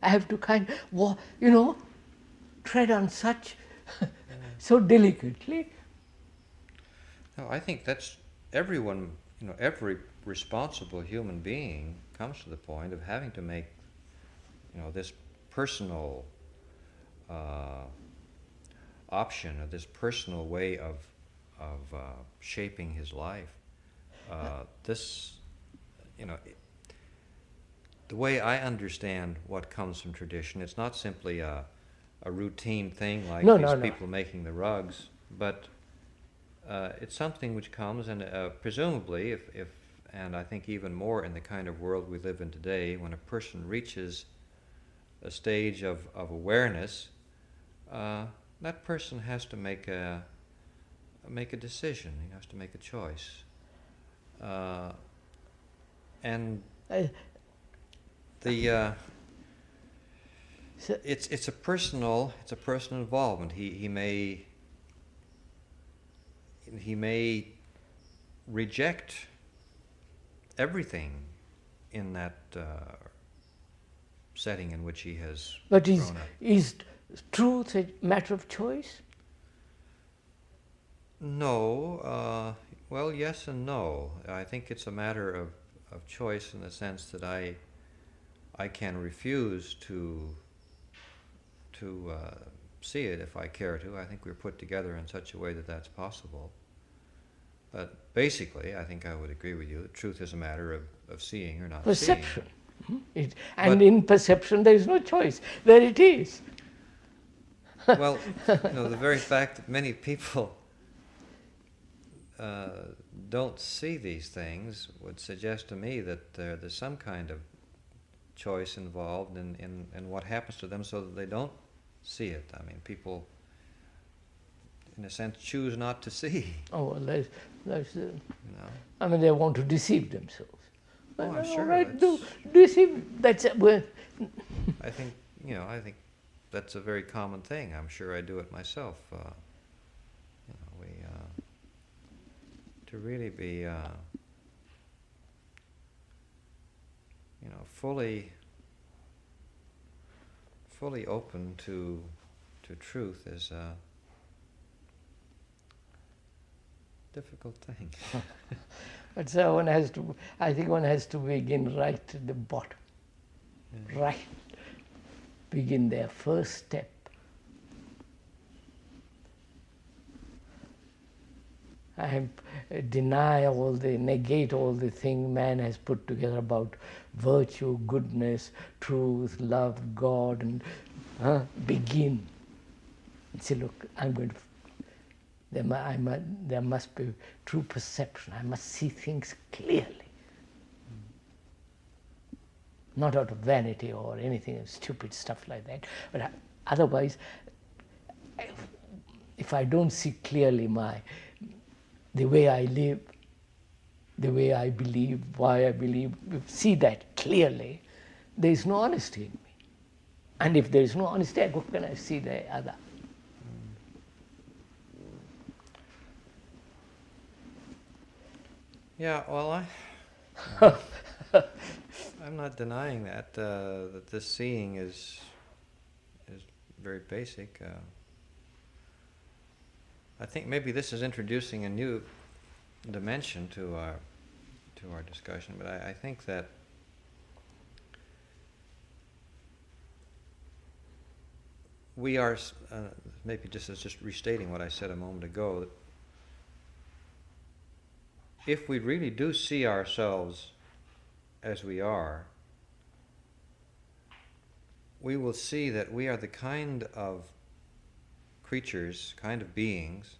I have to tread on such so delicately. No, I think that's everyone. Every responsible human being comes to the point of having to make, this personal option, or this personal way of shaping his life. The way I understand what comes from tradition, it's not simply a routine thing like these people making the rugs, but it's something which comes, and presumably, if and I think even more in the kind of world we live in today, when a person reaches a stage of awareness, that person has to make a decision. He has to make a choice, and it's a personal involvement. He may reject everything in that setting in which he has But grown up. Is truth a matter of choice? No. Well, yes and no. I think it's a matter of choice in the sense that I can refuse to see it if I care to. I think we're put together in such a way that that's possible. But basically, I think I would agree with you. Truth is a matter of seeing or not Perception. seeing. And in perception, there is no choice. There it is. Well, the very fact that many people don't see these things would suggest to me that there's some kind of choice involved in what happens to them so that they don't see it. I mean, people, in a sense, choose not to see. Oh, well, that's You know? I mean, they want to deceive themselves. Oh, I'm sure. All right, do deceive. That's well. I think I think that's a very common thing. I'm sure I do it myself. To really be, fully open to truth is a difficult thing. But so one has to. I think one has to begin right at the bottom. Yeah. Right. Begin their first step. Negate all the thing man has put together about virtue, goodness, truth, love, God, and begin. And say, look, I'm going to. There must be true perception. I must see things clearly. Not out of vanity or anything stupid stuff like that. But otherwise, if I don't see clearly the way I live, the way I believe, why I believe, see that clearly, there is no honesty in me. And if there is no honesty, how can I see the other? Yeah, well, I'm not denying that that this seeing is very basic. I think maybe this is introducing a new dimension to our discussion, but I think that we are maybe just restating what I said a moment ago. That if we really do see ourselves as we are, we will see that we are the kind of creatures, kind of beings,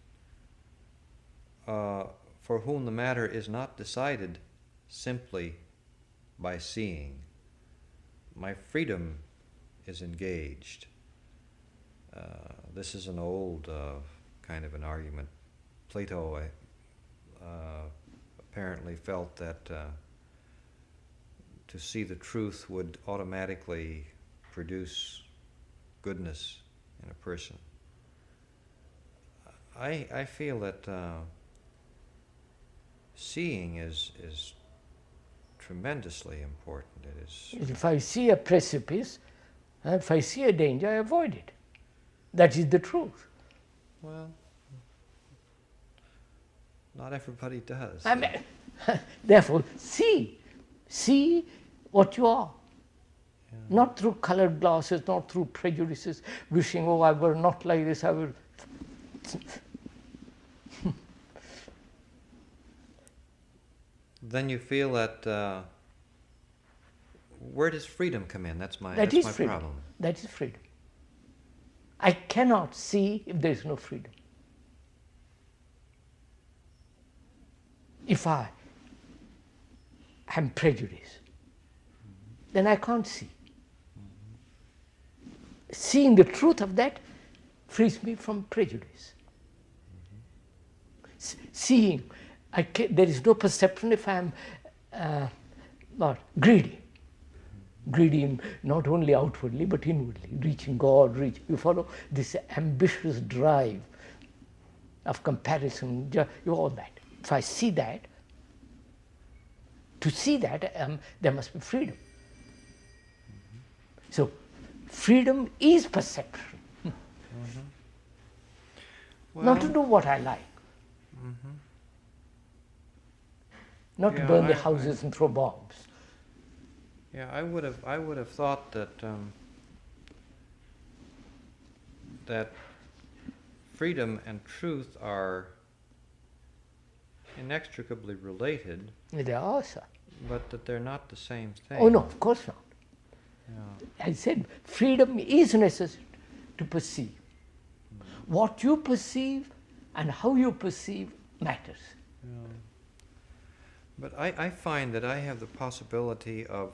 for whom the matter is not decided simply by seeing. My freedom is engaged. This is an old kind of an argument. Plato apparently felt that to see the truth would automatically produce goodness in a person. I feel that seeing is tremendously important. It is. If I see a precipice, if I see a danger, I avoid it. That is the truth. Well, not everybody does. I mean, therefore, see what you are. Yeah. Not through colored glasses, not through prejudices, wishing, oh, I were not like this, I will. Then you feel that, where does freedom come in? That's my freedom. problem. That is freedom. I cannot see if there is no freedom. If I am prejudiced, then I can't see. Seeing the truth of that frees me from prejudice. Seeing, there is no perception if I am greedy. Greedy not only outwardly but inwardly, reaching God, you follow this ambitious drive of comparison, all that. If I see that, to see that, there must be freedom. So, freedom is perception. Well, not to do what I like. Not to burn the houses and throw bombs. Yeah, I would have thought that that freedom and truth are inextricably related. They are, sir. But that they're not the same thing. Oh no, of course not. Yeah. I said freedom is necessary to perceive. What you perceive and how you perceive matters. Yeah. But I find that I have the possibility of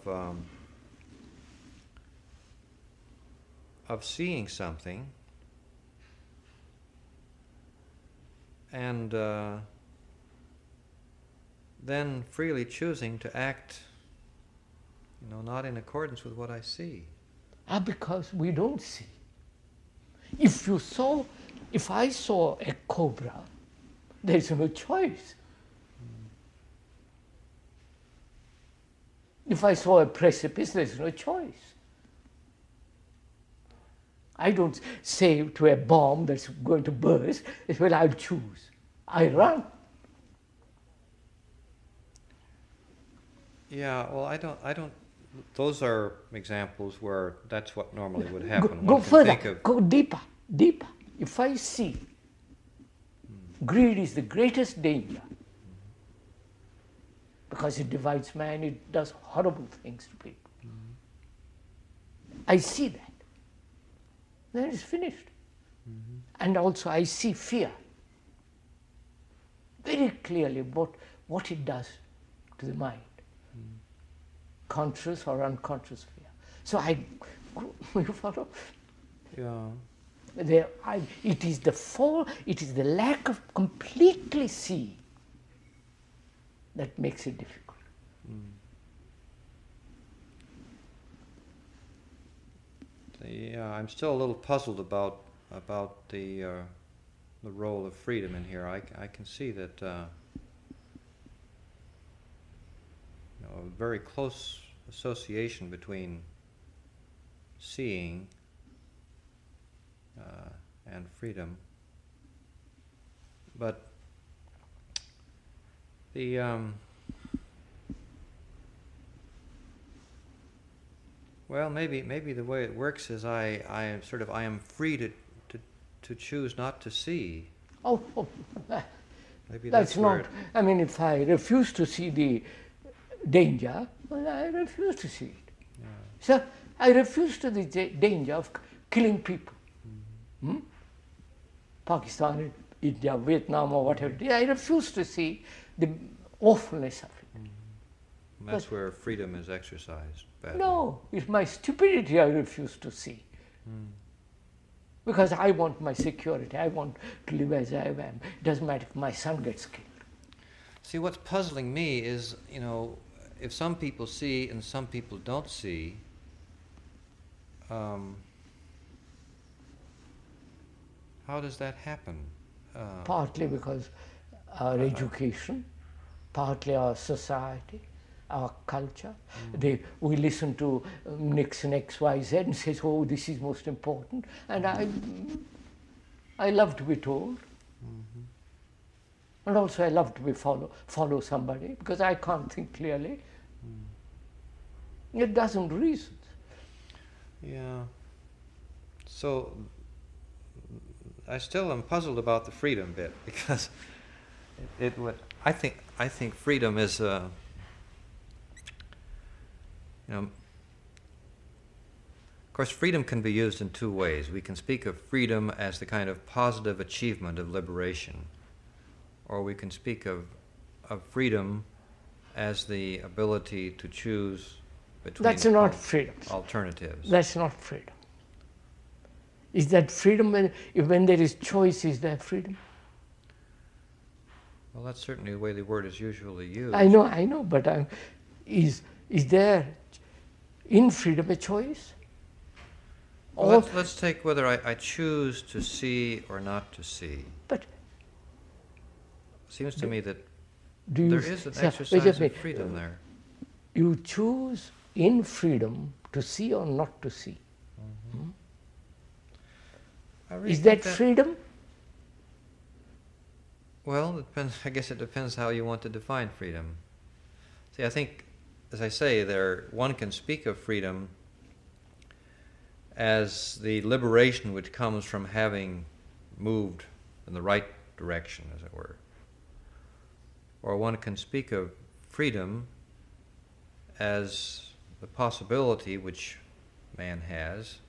seeing something and then freely choosing to act, not in accordance with what I see. Because we don't see. If I saw a cobra, there's no choice. If I saw a precipice, there's no choice. I don't say to a bomb that's going to burst, well, I'll choose. I run. Yeah, well, I don't. Those are examples where that's what normally would happen. Go further, go deeper. If I see greed is the greatest danger, because it divides man, it does horrible things to people. I see that. Then it's finished. And also I see fear very clearly what it does to the mind. Conscious or unconscious fear. So you follow? Yeah. It is the lack of completely seeing that makes it difficult. Yeah, I'm still a little puzzled about the role of freedom in here. I can see that a very close association between seeing and freedom, but the well, maybe the way it works is I am free to choose not to see. Oh, Maybe that's not. where I mean, if I refuse to see the danger, well, I refuse to see it. Yeah. So I refuse to the danger of killing people. Pakistan, India, Vietnam, or whatever. I refuse to see the awfulness of it. That's where freedom is exercised badly. No, it's my stupidity I refuse to see. Because I want my security. I want to live as I am. It doesn't matter if my son gets killed. See, what's puzzling me is, if some people see and some people don't see, how does that happen? Partly because our education, partly our society, our culture. We listen to Nixon XYZ and says, oh, this is most important. And I love to be told. And also I love to follow somebody because I can't think clearly. A dozen reasons. Yeah. So I still am puzzled about the freedom bit because it would. I think freedom is of course, freedom can be used in two ways. We can speak of freedom as the kind of positive achievement of liberation, or we can speak of freedom as the ability to choose between That's not freedom. alternatives. That's not freedom. Is that freedom when there is choice, is there freedom? Well, that's certainly the way the word is usually used. I know, but is there in freedom a choice? Well, let's take whether I choose to see or not to see. But seems to me that there is an exercise of freedom there. You choose in freedom to see or not to see. Is that freedom? Well, it depends. I guess it depends how you want to define freedom. See, I think, as I say, one can speak of freedom as the liberation which comes from having moved in the right direction, as it were. Or one can speak of freedom as the possibility which man has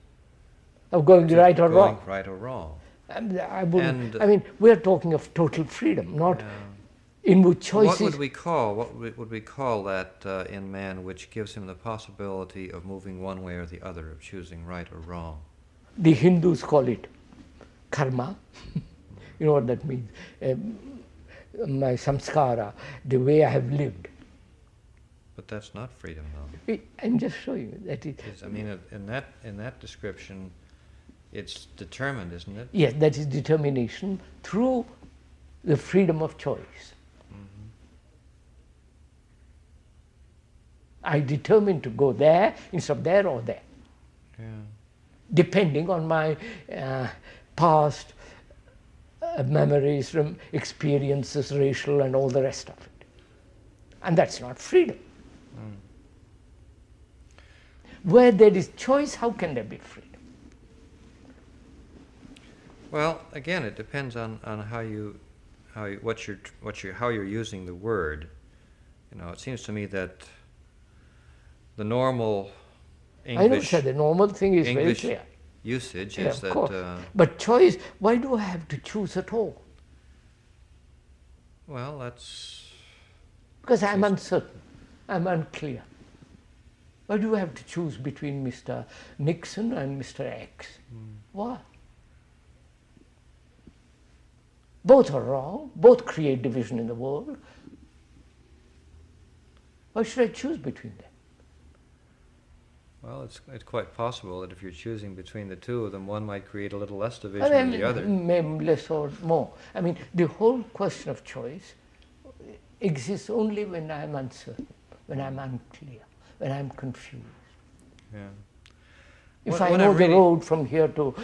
Of going right or wrong. Going right or wrong. I mean, we're talking of total freedom, not in which choices. What would we call that in man which gives him the possibility of moving one way or the other, of choosing right or wrong? The Hindus call it karma. You know what that means? My samskara, the way I have lived. But that's not freedom, though. I'm just showing you that it. I mean, in that description, it's determined, isn't it? Yes, that is determination through the freedom of choice. Mm-hmm. I determine to go there instead of there or there. Yeah. Depending on my past memories, experiences, racial and all the rest of it. And that's not freedom. Where there is choice, how can there be freedom? Well, again, it depends on how you're using the word. You know, it seems to me that the normal English, I know, sir, the normal thing is very clear. Usage Yeah, is of that. course. But choice, why do I have to choose at all? Well, that's because I'm uncertain, I'm unclear. Why do I have to choose between Mr. Nixon and Mr. X? Why? Both are wrong, both create division in the world. Why should I choose between them? Well, it's quite possible that if you're choosing between the two of them, one might create a little less division than the other. Less or more. I mean, the whole question of choice exists only when I'm uncertain, when I'm unclear, when I'm confused. Yeah. If I know the road from here to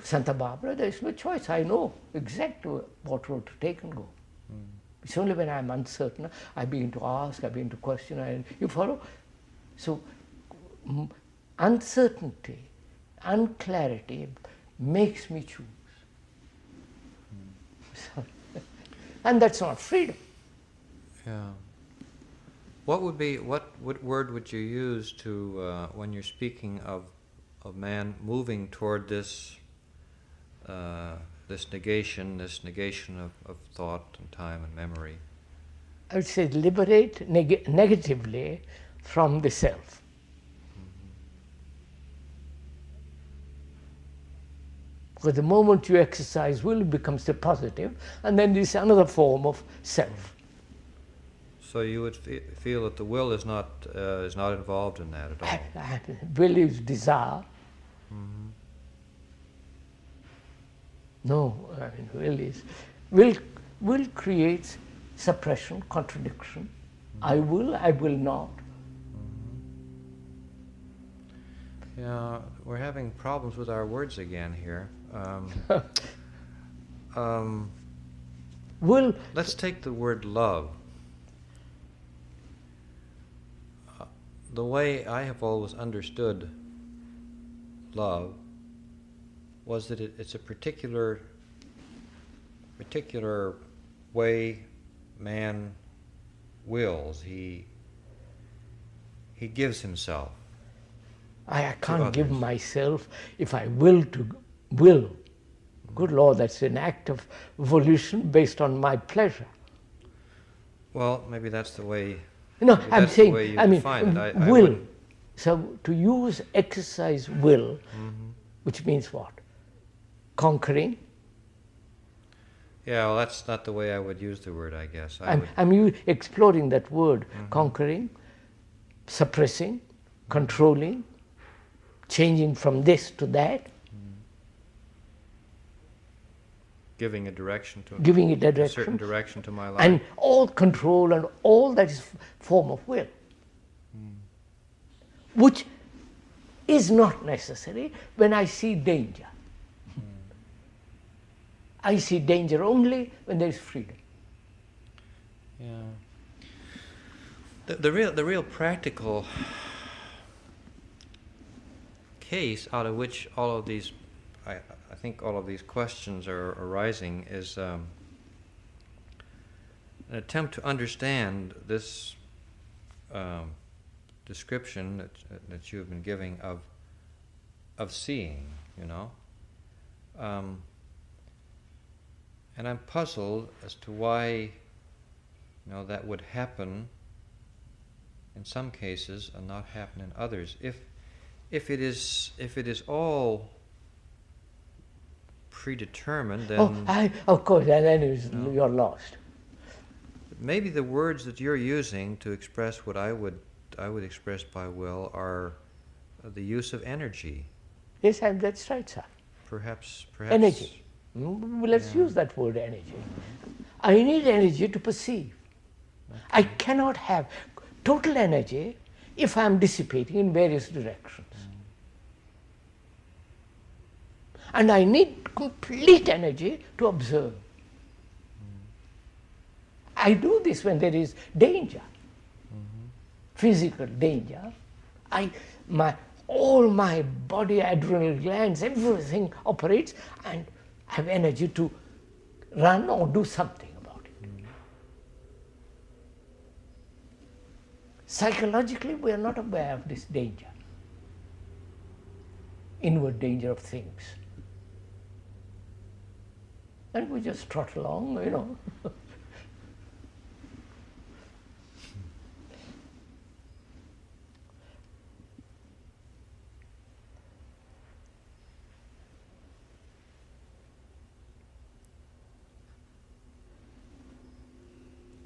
Santa Barbara, there is no choice. I know exactly what road to take and go. It's only when I'm uncertain, I begin to ask, I begin to question, you follow? So, uncertainty, unclarity makes me choose. And that's not freedom. Yeah. What word would you use to when you're speaking of man moving toward this negation of thought and time and memory? I would say liberate negatively from the self. Because the moment you exercise will, it becomes the positive, and then there's another form of self. So you would feel that the will is not involved in that at all. Will is desire. No, I mean, will creates suppression, contradiction. I will not. Yeah, we're having problems with our words again here. Let's take the word love. The way I have always understood love was that it's a particular way man wills. He gives himself. I can't give myself if I will to will. Good Lord, that's an act of volition based on my pleasure. Well, maybe that's the way. No, I'm saying, I mean, will. So to use exercise will, which means what? Conquering. Yeah, well, that's not the way I would use the word, I guess. I'm exploring that word, conquering, suppressing, controlling, changing from this to that. Giving a direction to a certain direction to my life. And all control and all that is form of will. Which is not necessary when I see danger. I see danger only when there is freedom. Yeah. The real practical case out of which all of these, I think all of these questions are arising is an attempt to understand this description that you have been giving of seeing, you know. And I'm puzzled as to why, that would happen in some cases and not happen in others. If if it is all predetermined, then of course, and then No. you're lost. maybe the words that you're using to express what I would express by will are the use of energy. Yes, that's right, sir. Perhaps. Energy. Let's use that word, energy. I need energy to perceive. I cannot have total energy if I'm dissipating in various directions. And I need complete energy to observe. I do this when there is danger, physical danger. All my body, adrenal glands, everything operates, and I have energy to run or do something about it. Psychologically, we are not aware of this danger, inward danger of things. And we just trot along, you know.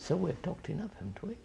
So we've talked enough, haven't we?